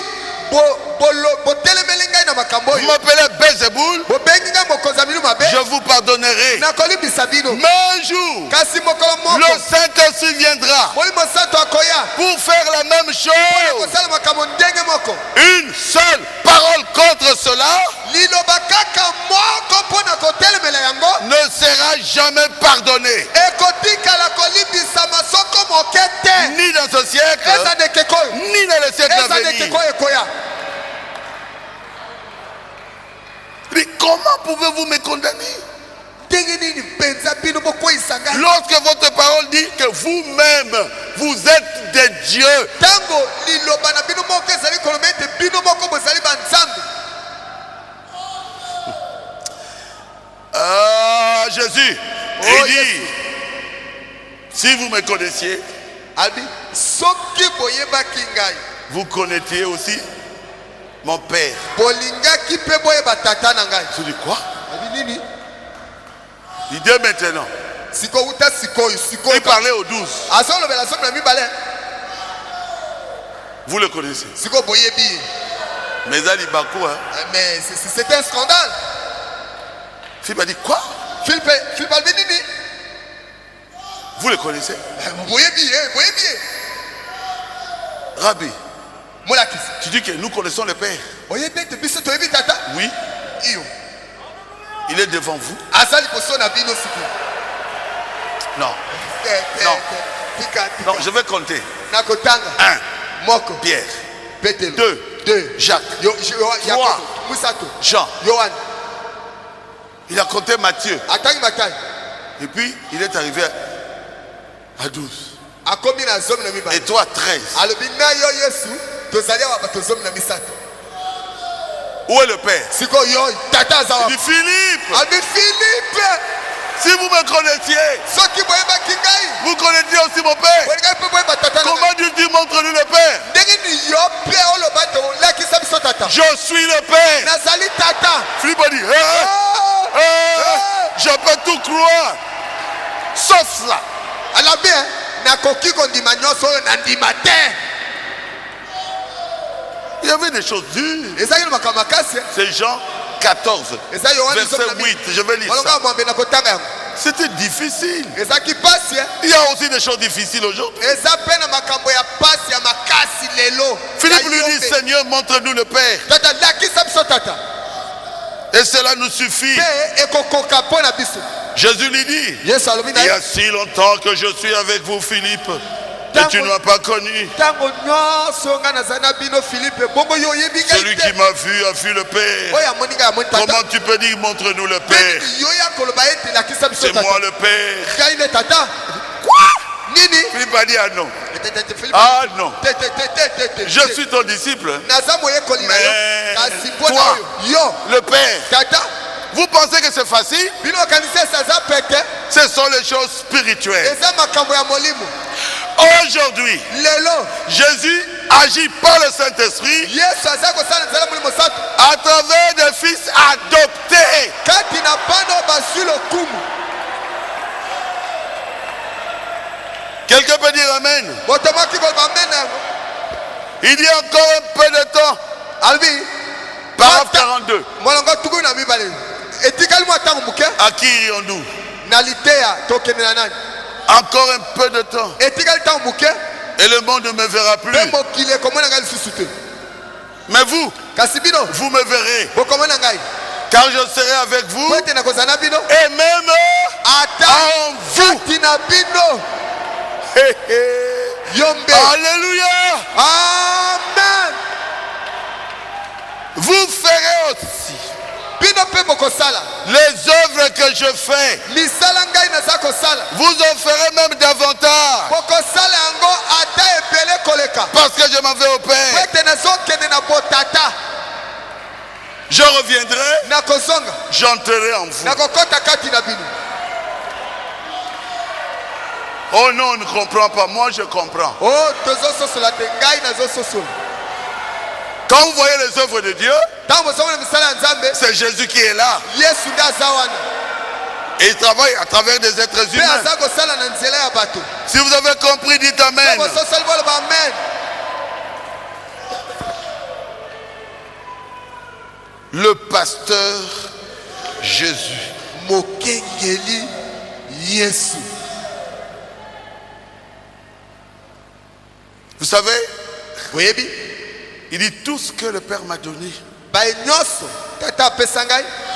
botelemeli ngai na makambo vous oyo. m'appelez Bézéboul, Bobengi ngai mokonzi ya milimo mabe. je vous pardonnerai. Nakolimbisa bino. Mais un jour, Kasi mokolo le moko. Saint-Esprit viendra Molimo santo akoya. pour faire la même chose. Kosala makambo ndenge moko. Une seule parole contre cela Liloba kaka moko mpona kotelemela yango. ne sera jamais pardonnée. Ekotikala kolimbisa masoko moke te. Ni dans ce siècle, Eza ndeke koyo. ni dans le siècle à Eza ndeke venir. koyo ekoya. Mais comment pouvez-vous me condamner? Ndenge nini mpenza bino bokweyisa ngai. Lorsque votre parole dit que vous-même, vous êtes des dieux. Tango liloba na bino moko ezali koloba ete bino moko bozali banzambe. Ah, Jésus, Oh, il dit, si vous me connaissiez, Abi soki boyebaki ngai. vous connaîtriez aussi mon Père. Bolingaki pe boyeba tata na ngai. Je dis quoi? Abi nini? Il dit maintenant. Siko uta sikoyo sikoyo. Il parlait aux 12. Azolobela soki na mibale. Vous le connaissez. Siko boyebi. Mais Ali Bakou, hein. Mais c'est un scandale. Philippe a dit quoi? Philippe albi nini? Vous le connaissez? Boyebi, boyebi. Rabbi, Molakisi. tu dis que nous connaissons le Père. Oyebi te biso toyebi tata. Oui, Iyo. il est devant vous. Azali poso na bino siko. Non, Non. non, je vais compter. Nakotanga. 1, Moko. Pierre. Petelo. 2, Jacques. Yakobo. Musato. Jean. Yohan. Il a compté Matthieu. Atangi matai. Et puis, il est arrivé à 12. Akomi na zomi na Et mibale. toi, 13. Alobi na yo Yesu. Tozali wa bato zomi na misato. Où est le Père? Siko yo tata azawa. Il dit Philippe, Abi Philippe. si vous me connaissiez, Soki boyeba kingai. vous connaîtriez aussi mon Père. Bolingai pe boyeba tata Comment dis-tu montre-nous le Père? Je suis le Père. Philippe dit, je peux tout croire. Sauf cela. Il y avait des choses dures. C'est Jean 14, verset 8. Je vais lire ça. C'était difficile. Il y a aussi des choses difficiles aujourd'hui. Philippe lui dit, Seigneur, montre-nous le Père. Et cela nous suffit. Jésus lui dit, il y a si longtemps que je suis avec vous, Philippe, et tu ne m'as pas connu. Celui qui m'a vu a vu le Père. Comment tu peux dire, montre-nous le Père? C'est moi le Père. Quoi? Philippe a dit, ah non. Ah non. Je suis ton disciple. Mais toi, le Père. Vous pensez que c'est facile? Ce sont les choses spirituelles. Aujourd'hui, Jésus agit par le Saint-Esprit à travers des fils adoptés. Quelqu'un peut dire Amen. Il y a encore un peu de temps. Paragraphe 42. À qui irions-nous? Encore un peu de temps. Et le monde ne me verra plus. Mais vous, vous me verrez. Car je serai avec vous. Et même en vous. Alléluia. Amen. Vous ferez aussi les œuvres que je fais. Vous en ferez même davantage. Parce que je m'en vais au Père. Je reviendrai. J'entrerai en vous. Oh non, on ne comprend pas. Moi, je comprends. Quand vous voyez les œuvres de Dieu, c'est Jésus qui est là. Et il travaille à travers des êtres humains. Si vous avez compris, dites Amen. Le pasteur Jésus. Mokengeli Yesu. Vous savez, il dit tout ce que le Père m'a donné.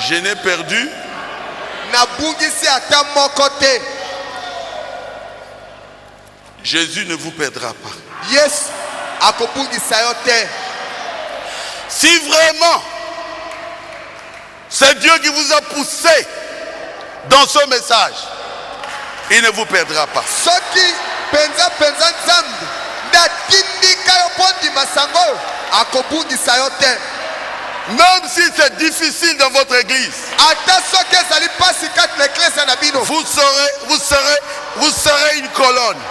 Je n'ai perdu. Jésus ne vous perdra pas. Si vraiment c'est Dieu qui vous a poussé dans ce message, il ne vous perdra pas. Même si c'est difficile dans votre église, vous serez une colonne.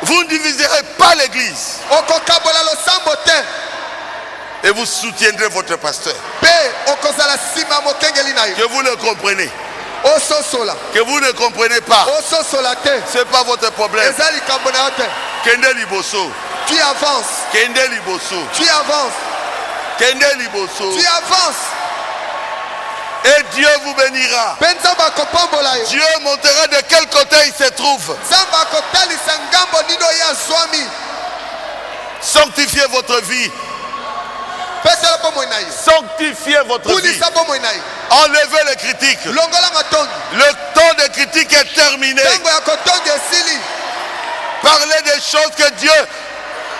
Vous ne diviserez pas l'église. Et vous soutiendrez votre pasteur. Que vous le comprenez. Que vous ne comprenez pas. Ce n'est pas votre problème. Kende liboso. Tu avances. Kende liboso. Tu avances. Kende liboso. Tu avances. Et Dieu vous bénira. Dieu montrera de quel côté il se trouve. Sanctifiez votre vie. Sanctifiez votre vie. Enlevez les critiques. Le temps de critique est terminé. Parlez des choses que Dieu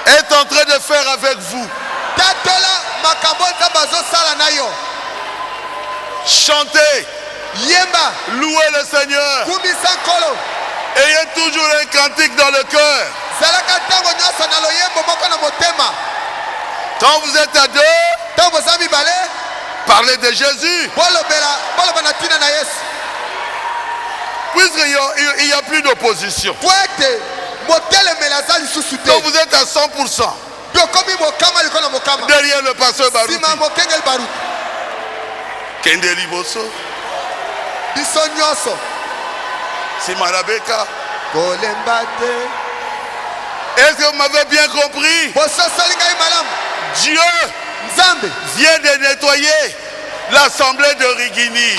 est en train de faire avec vous. Chantez. Louez le Seigneur. Ayez toujours un cantique dans le cœur. Quand vous êtes à deux, parlez de Jésus. Puisqu'il n'y a plus d'opposition. Donc vous êtes à 100%. Derrière le pasteur Barouti. Kendeli Bosso. Simarabeka. Est-ce que vous m'avez bien compris? Dieu vient de nettoyer l'assemblée de Rigini.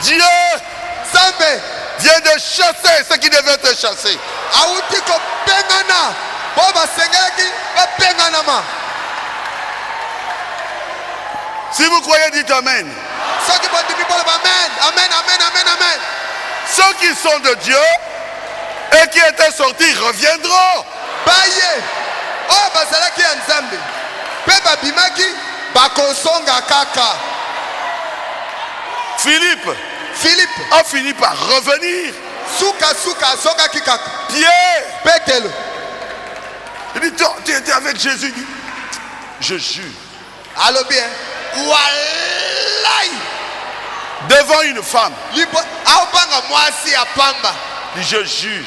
Dieu vient de chasser ce qui devait être chassé. Si vous croyez, dites Amen. Ceux qui sont de Dieu et qui étaient sortis reviendront. Philippe a fini par revenir. Pierre, il dit, tu étais avec Jésus. Je jure. Devant une femme. Il dit, je jure.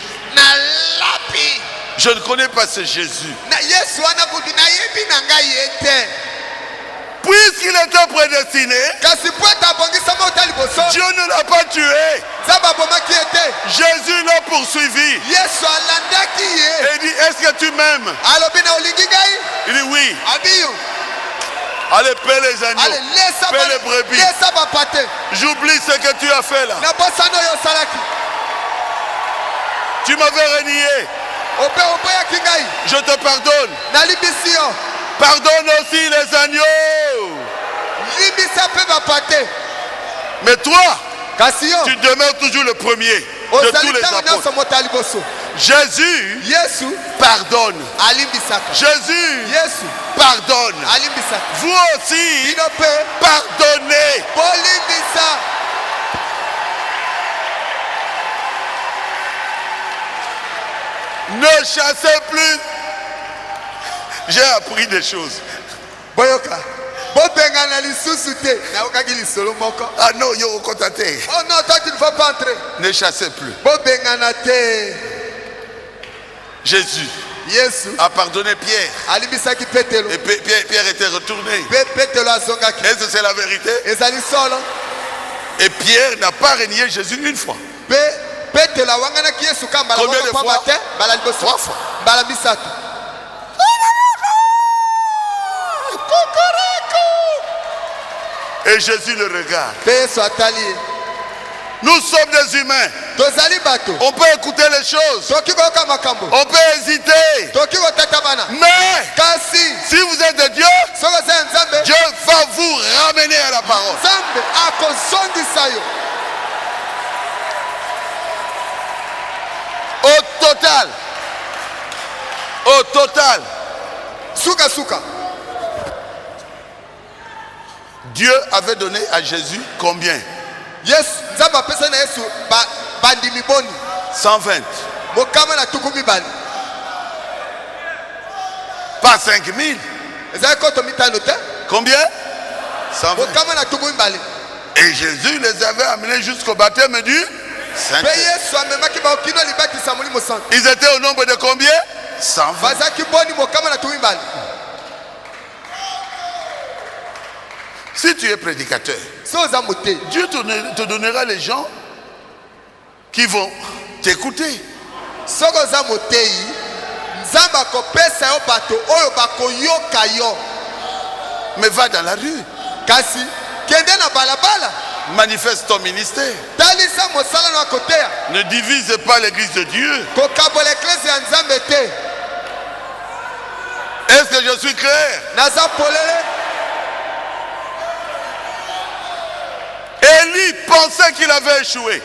Je ne connais pas ce Jésus. Puisqu'il était prédestiné, Dieu ne l'a pas tué. Jésus l'a poursuivi. Et il dit, est-ce que tu m'aimes? Il dit oui. Allez, paie les agneaux, paie les brebis. J'oublie ce que tu as fait là. Tu m'avais renié. Je te pardonne. Pardonne aussi les agneaux. Mais toi, tu demeures toujours le premier de tous les apôtres. Jésus pardonne. Jésus pardonne. Vous aussi pardonnez. Ne chassez plus. J'ai appris des choses. Ah non, yo contaté. Oh non, toi tu ne vas pas entrer. Ne chassez plus. Jésus a pardonné Pierre. Et Pierre était retourné. Est-ce que c'est la vérité? Et Pierre n'a pas renié Jésus une fois. Combien de fois? 3 fois. Et Jésus le regarde. Nous sommes des humains. On peut écouter les choses. On peut hésiter. Mais si vous êtes de Dieu, Dieu va vous ramener à la parole. Au total, Dieu avait donné à Jésus combien? 120. Pas 5000. Combien? 120. Et Jésus les avait amenés jusqu'au baptême du Saint-Esprit. Ils étaient au nombre de combien? 120. Si tu es prédicateur, Dieu te donnera les gens qui vont t'écouter. Mais va dans la rue. Manifeste ton ministère. Ne divise pas l'église de Dieu. Est-ce que je suis clair? Élie pensait qu'il avait échoué.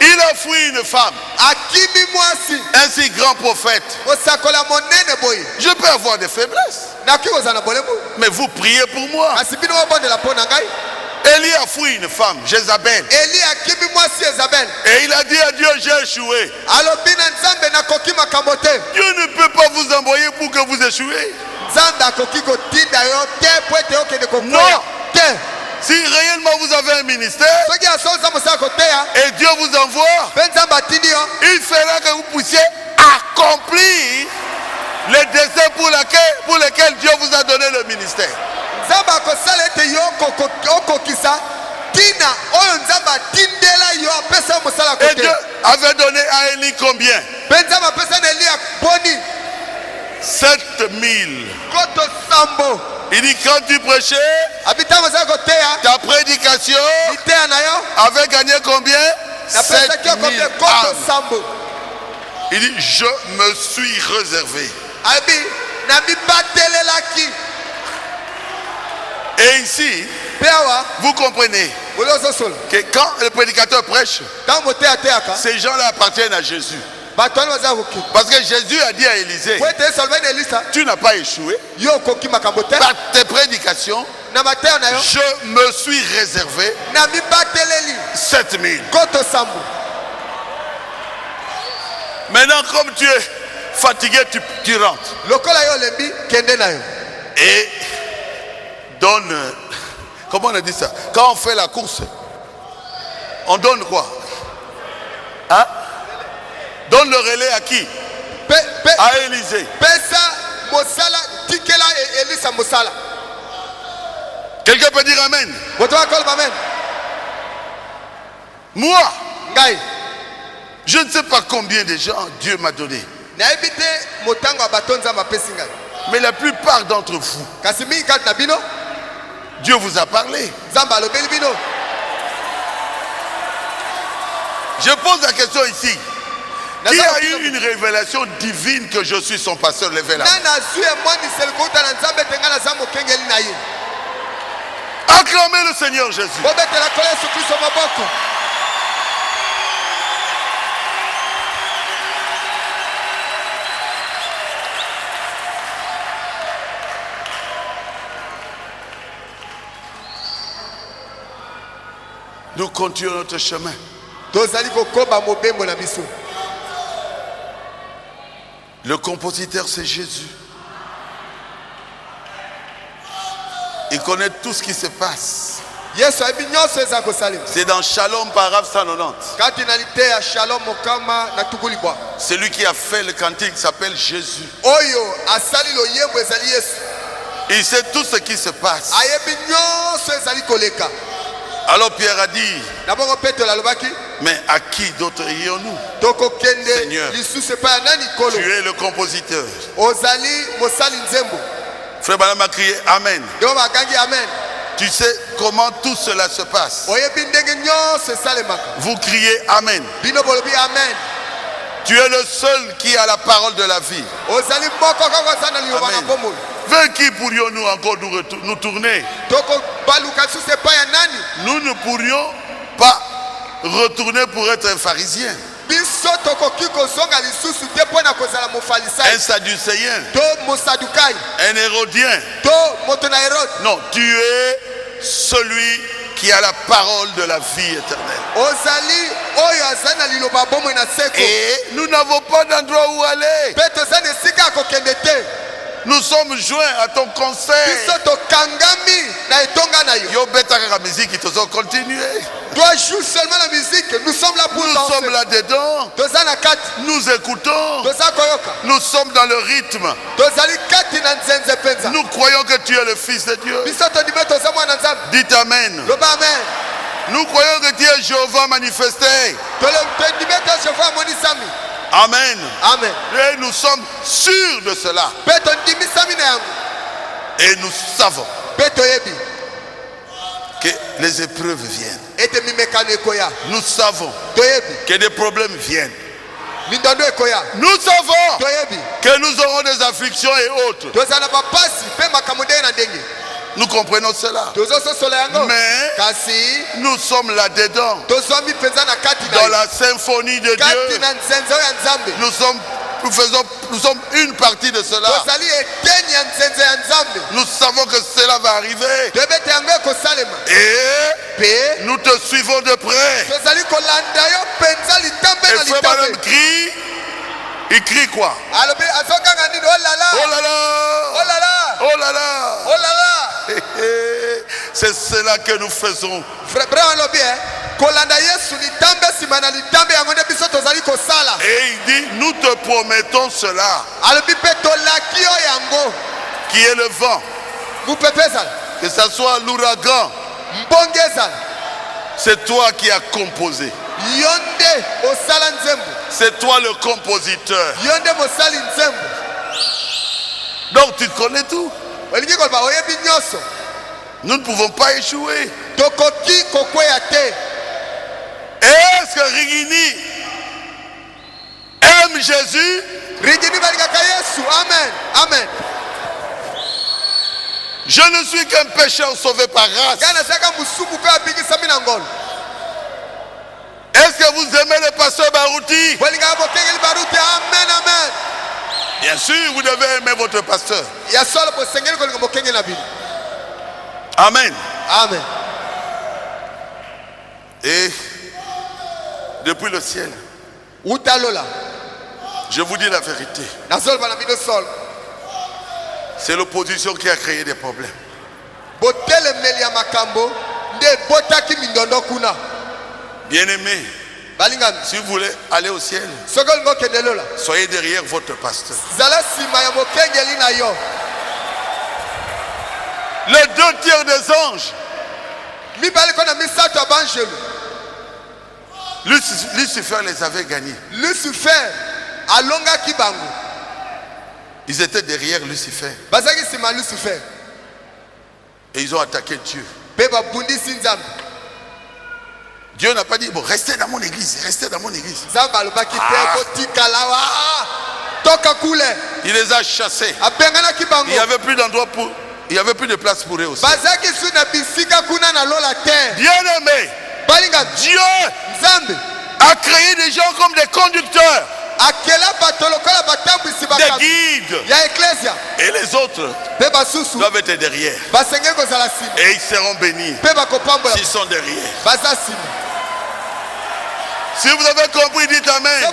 Il a fui une femme. Un si grand prophète. Je peux avoir des faiblesses. Mais vous priez pour moi. Élie a fui une femme, Jézabel. Et il a dit à Dieu, j'ai échoué. Dieu ne peut pas vous envoyer pour que vous échouez. Non. Si réellement vous avez un ministère et Dieu vous envoie, il fera que vous puissiez accomplir les désirs pour lesquels Dieu vous a donné le ministère. Et Dieu avait donné à Élie combien? 7000. Il dit quand tu prêchais, ta prédication avait gagné combien? 7000 âmes. Il dit je me suis réservé. Et ici, vous comprenez que quand le prédicateur prêche, ces gens-là appartiennent à Jésus. Parce que Jésus a dit à Élisée, tu n'as pas échoué par tes prédications. Je me suis réservé 7000. Maintenant, comme tu es fatigué, tu rentres. Et donne, comment on a dit ça? Quand on fait la course, on donne quoi? Hein? Donne le relais à qui? À Élisée. Quelqu'un peut dire amen? Moi, je ne sais pas combien de gens Dieu m'a donné. Mais la plupart d'entre vous, Dieu vous a parlé. Je pose la question ici. Qui a eu une révélation divine que je suis son pasteur? Levez la main. Acclamez le Seigneur Jésus. Nous continuons notre chemin. Le compositeur, c'est Jésus. Il connaît tout ce qui se passe. C'est dans Shalom paragraphe 190. Celui qui a fait le cantique s'appelle Jésus. Il sait tout ce qui se passe. Alors Pierre a dit, mais à qui d'autre irions-nous? Seigneur, tu es le compositeur. Frère Branham a crié Amen. Tu sais comment tout cela se passe. Vous criez Amen. Tu es le seul qui a la parole de la vie. Amen. Vers qui pourrions-nous encore nous tourner? Nous ne pourrions pas retourner pour être un pharisien, un sadducéen, un hérodien. Non, tu es celui qui a la parole de la vie éternelle. Et nous n'avons pas d'endroit où aller. Nous sommes joints à ton conseil. Yo betaka la musique, ils te ont continué. Toi joues seulement la musique. Nous sommes là pour nous danser. Sommes là-dedans. Nous écoutons. Nous sommes dans le rythme. Nous croyons que tu es le Fils de Dieu. Dites Amen. Nous croyons que tu es Jéhovah manifesté. Amen. Amen. Et nous sommes sûrs de cela. Et nous savons que les épreuves viennent. Nous savons que des problèmes viennent. Nous savons que nous aurons des afflictions et autres. Nous comprenons cela. Mais nous sommes là-dedans. Dans la symphonie de Dieu. Nous sommes nous sommes une partie de cela. Nous savons que cela va arriver. Et nous te suivons de près. Et frère Madame crie. Il crie quoi? Oh là là! Oh là là! Oh là là! C'est cela que nous faisons. Et il dit, nous te promettons cela. Qui est le vent. Que ce soit l'ouragan. C'est toi qui as composé. C'est toi le compositeur. Donc tu connais tout. Nous ne pouvons pas échouer. Est-ce que Rigini aime Jésus? Amen. Amen. Je ne suis qu'un pécheur sauvé par grâce. Est-ce que vous aimez le pasteur Barouti? Amen, amen. Bien sûr, vous devez aimer votre pasteur. Amen. Amen. Et depuis le ciel, je vous dis la vérité. C'est l'opposition qui a créé des problèmes. Bien-aimés, si vous voulez aller au ciel, soyez derrière votre pasteur. Les 2/3 des anges, Lucifer les avait gagnés. Ils étaient derrière Lucifer. Et ils ont attaqué Dieu. Dieu n'a pas dit, bon, restez dans mon église, restez dans mon église. Il les a chassés. Il n'y avait plus d'endroit pour... Il n'y avait plus de place pour eux aussi. Bien-aimé, Dieu a créé des gens comme des conducteurs, des guides. Et les autres doivent être derrière. Et ils seront bénis s'ils sont derrière. Si vous avez compris, dites Amen.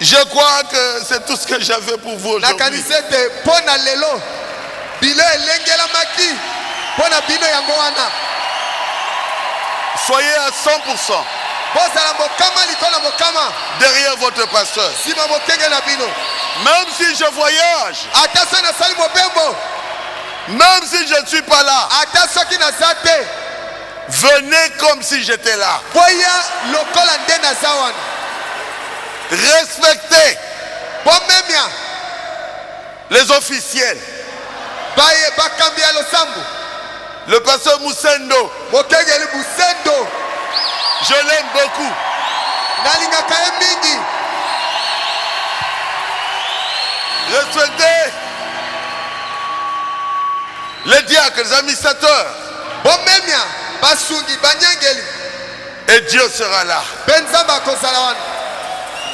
Je crois que c'est tout ce que j'avais pour vous aujourd'hui. Soyez à 100% derrière votre pasteur. Même si je voyage, même si je ne suis pas là, venez comme si j'étais là. Respectez les officiels. Le pasteur Moussendo, je l'aime beaucoup. Respectez les diacres, les administrateurs. Et Dieu sera là.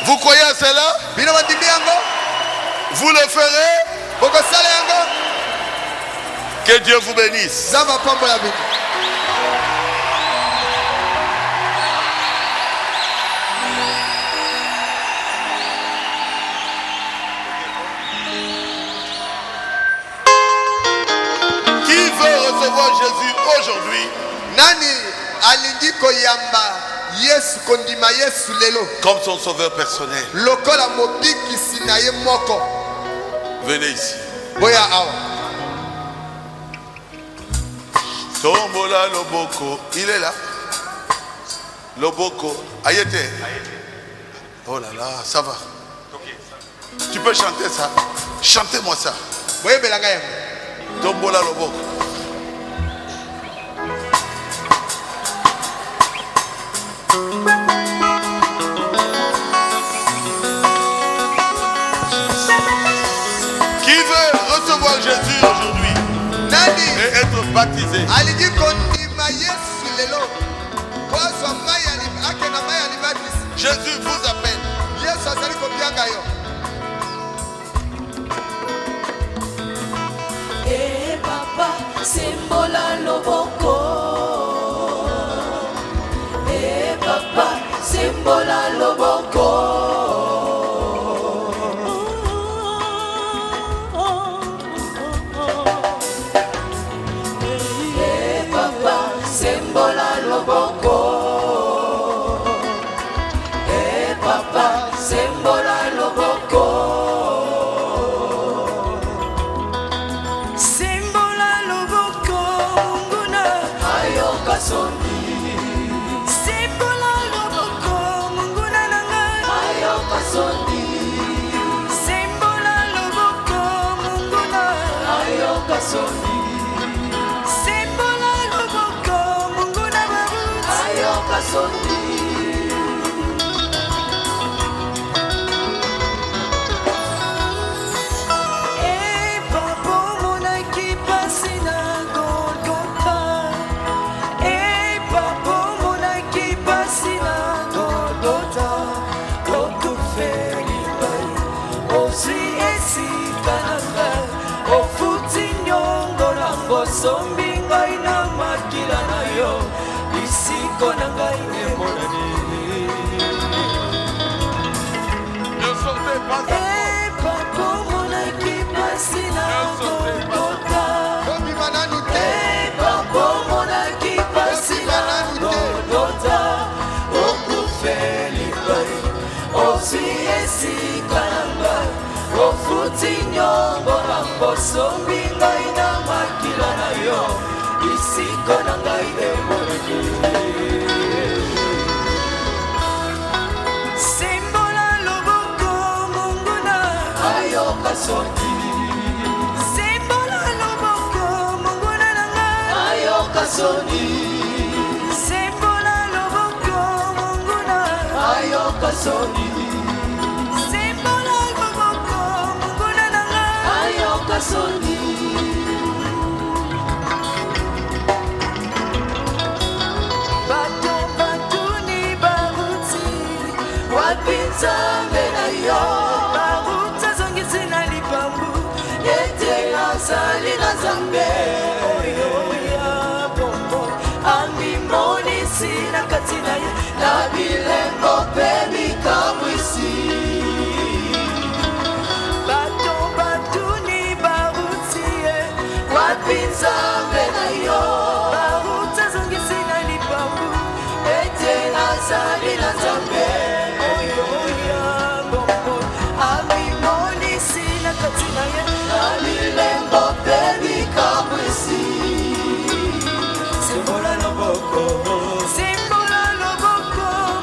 Vous croyez à cela? Vous le ferez? Que Dieu vous bénisse. Qui veut recevoir Jésus aujourd'hui? Comme son sauveur personnel. Venez ici. Tombola Loboko, il est là. Loboko, Ayete. Oh là là, ça va. Tu peux chanter ça? Chantez-moi ça. Tombola Loboko. Qui veut recevoir Jésus aujourd'hui et être baptisé? Jésus vous appelle. Eh papa, simbola loboko. Eh papa, simbola loboko. Eh papa, simbola loboko. Eh papa, simbola loboko. Simbola loboko munguna ayoka soni. Simbola loboko munguna nanga ayoka soni. Simbola loboko munguna ayoka soni. Simbola loboko munguna babu ayoka soni. Sombi ngai na makila na yo bisiko na ngai emonani. Ne sortez pas encore. Eh papa monaki pasi na kokota. Eh papa monaki pasi na kokota. Okufeli ngai ozwi esika na ngai ofuti nyongo na kosombi ngai na makila na yo bisiko na ngai emonani. Simbola loboko munguna ayoka soni. Simbola loboko munguna na ngai ayoka soni. Simbola loboko munguna ayoka soni. Simbola loboko munguna na ngai ayoka soni. Nzambe na yo baruta zongisi na lipambu ete nazali na Nzambe oyo ya bombo ambimonisi na kati na ye na bilembo mpe mikamwisi. Bato batuni baruti ye wapi Nzambe na yo baruta zongisi na lipambu ete nazali na Nzambe. Simbola loboko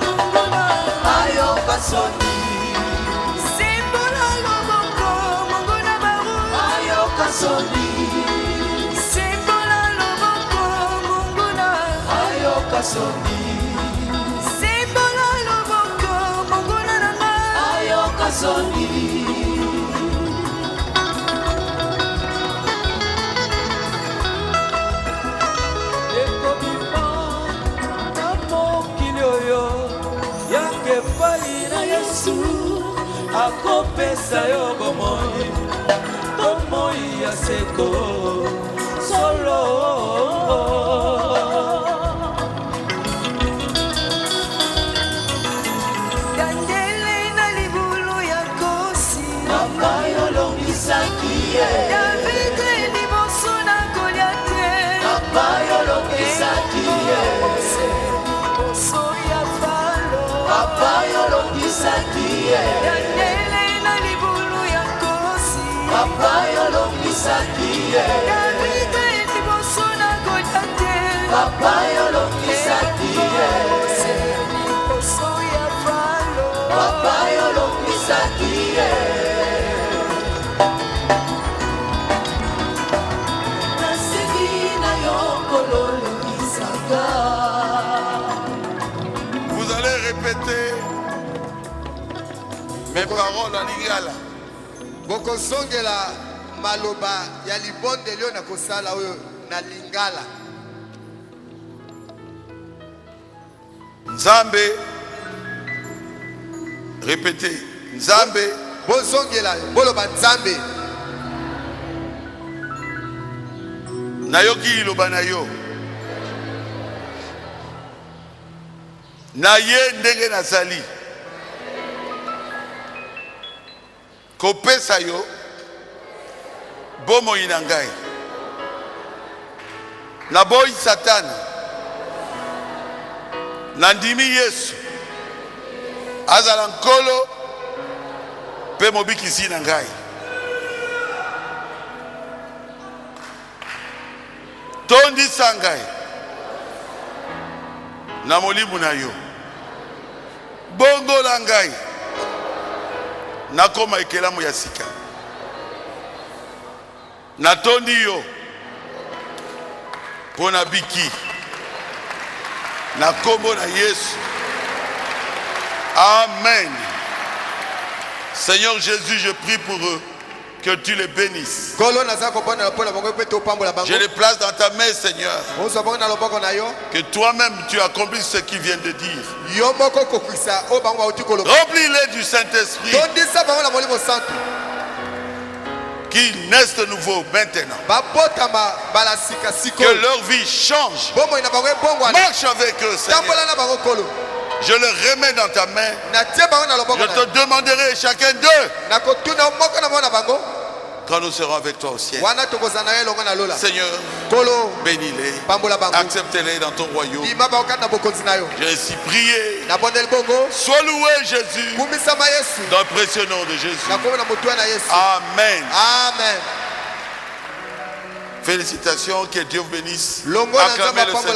munguna ayoka soni. Simbola loboko munguna baru ayoka soni. Simbola loboko munguna ayoka soni. Simbola loboko munguna nanga ayoka soni. Akopesa yo bomoi bomoi ya seko solo. Daniele na libulu ya kosi papa yo longisaki ye. David liboso na Goliate papa yo longisaki ye. Liboso ya Falo papa yo longisaki ye. Papa yo longisaki ye. David liboso na Goliate papa yo longisaki ye. Liboso ya Falo papa yo longisaki ye. Nasiki na yo kolongisaka. Vous allez répéter mes paroles en lingala. Bokosongela maloba ya libonde leo na kosala oyo na lingala. Nzambe. Répétez. Nzambe. Bozongela boloba Nzambe. Nayoki iloba na yo. Na ye ndenge nazali. Kopesa yo bomoi na ngai. Naboyi Satana. Nandimi Yesu. Azala nkolo pe mobikisi na ngai. Tondisa ngai na molimo na yo. Bongo la ngai nakoma ekelamu ya sika. Natondi yo pona biki na kombo na Yesu. Amen. Seigneur Jésus, je prie pour eux, que tu les bénisses. Je les place dans ta main, Seigneur. Que toi-même tu accomplisses ce qu'ils viennent de dire. Remplis-les du Saint-Esprit. Qu'ils naissent de nouveau maintenant. Que leur vie change. Marche avec eux, Seigneur. Je le remets dans ta main. Je te demanderai chacun d'eux quand nous serons avec toi au ciel. Seigneur, bénis-les, accepte-les dans ton royaume. J'ai ainsi prié. Sois loué, Jésus, dans le précieux nom de Jésus. Amen. Amen. Félicitations, que Dieu vous bénisse. Acclamez le Seigneur.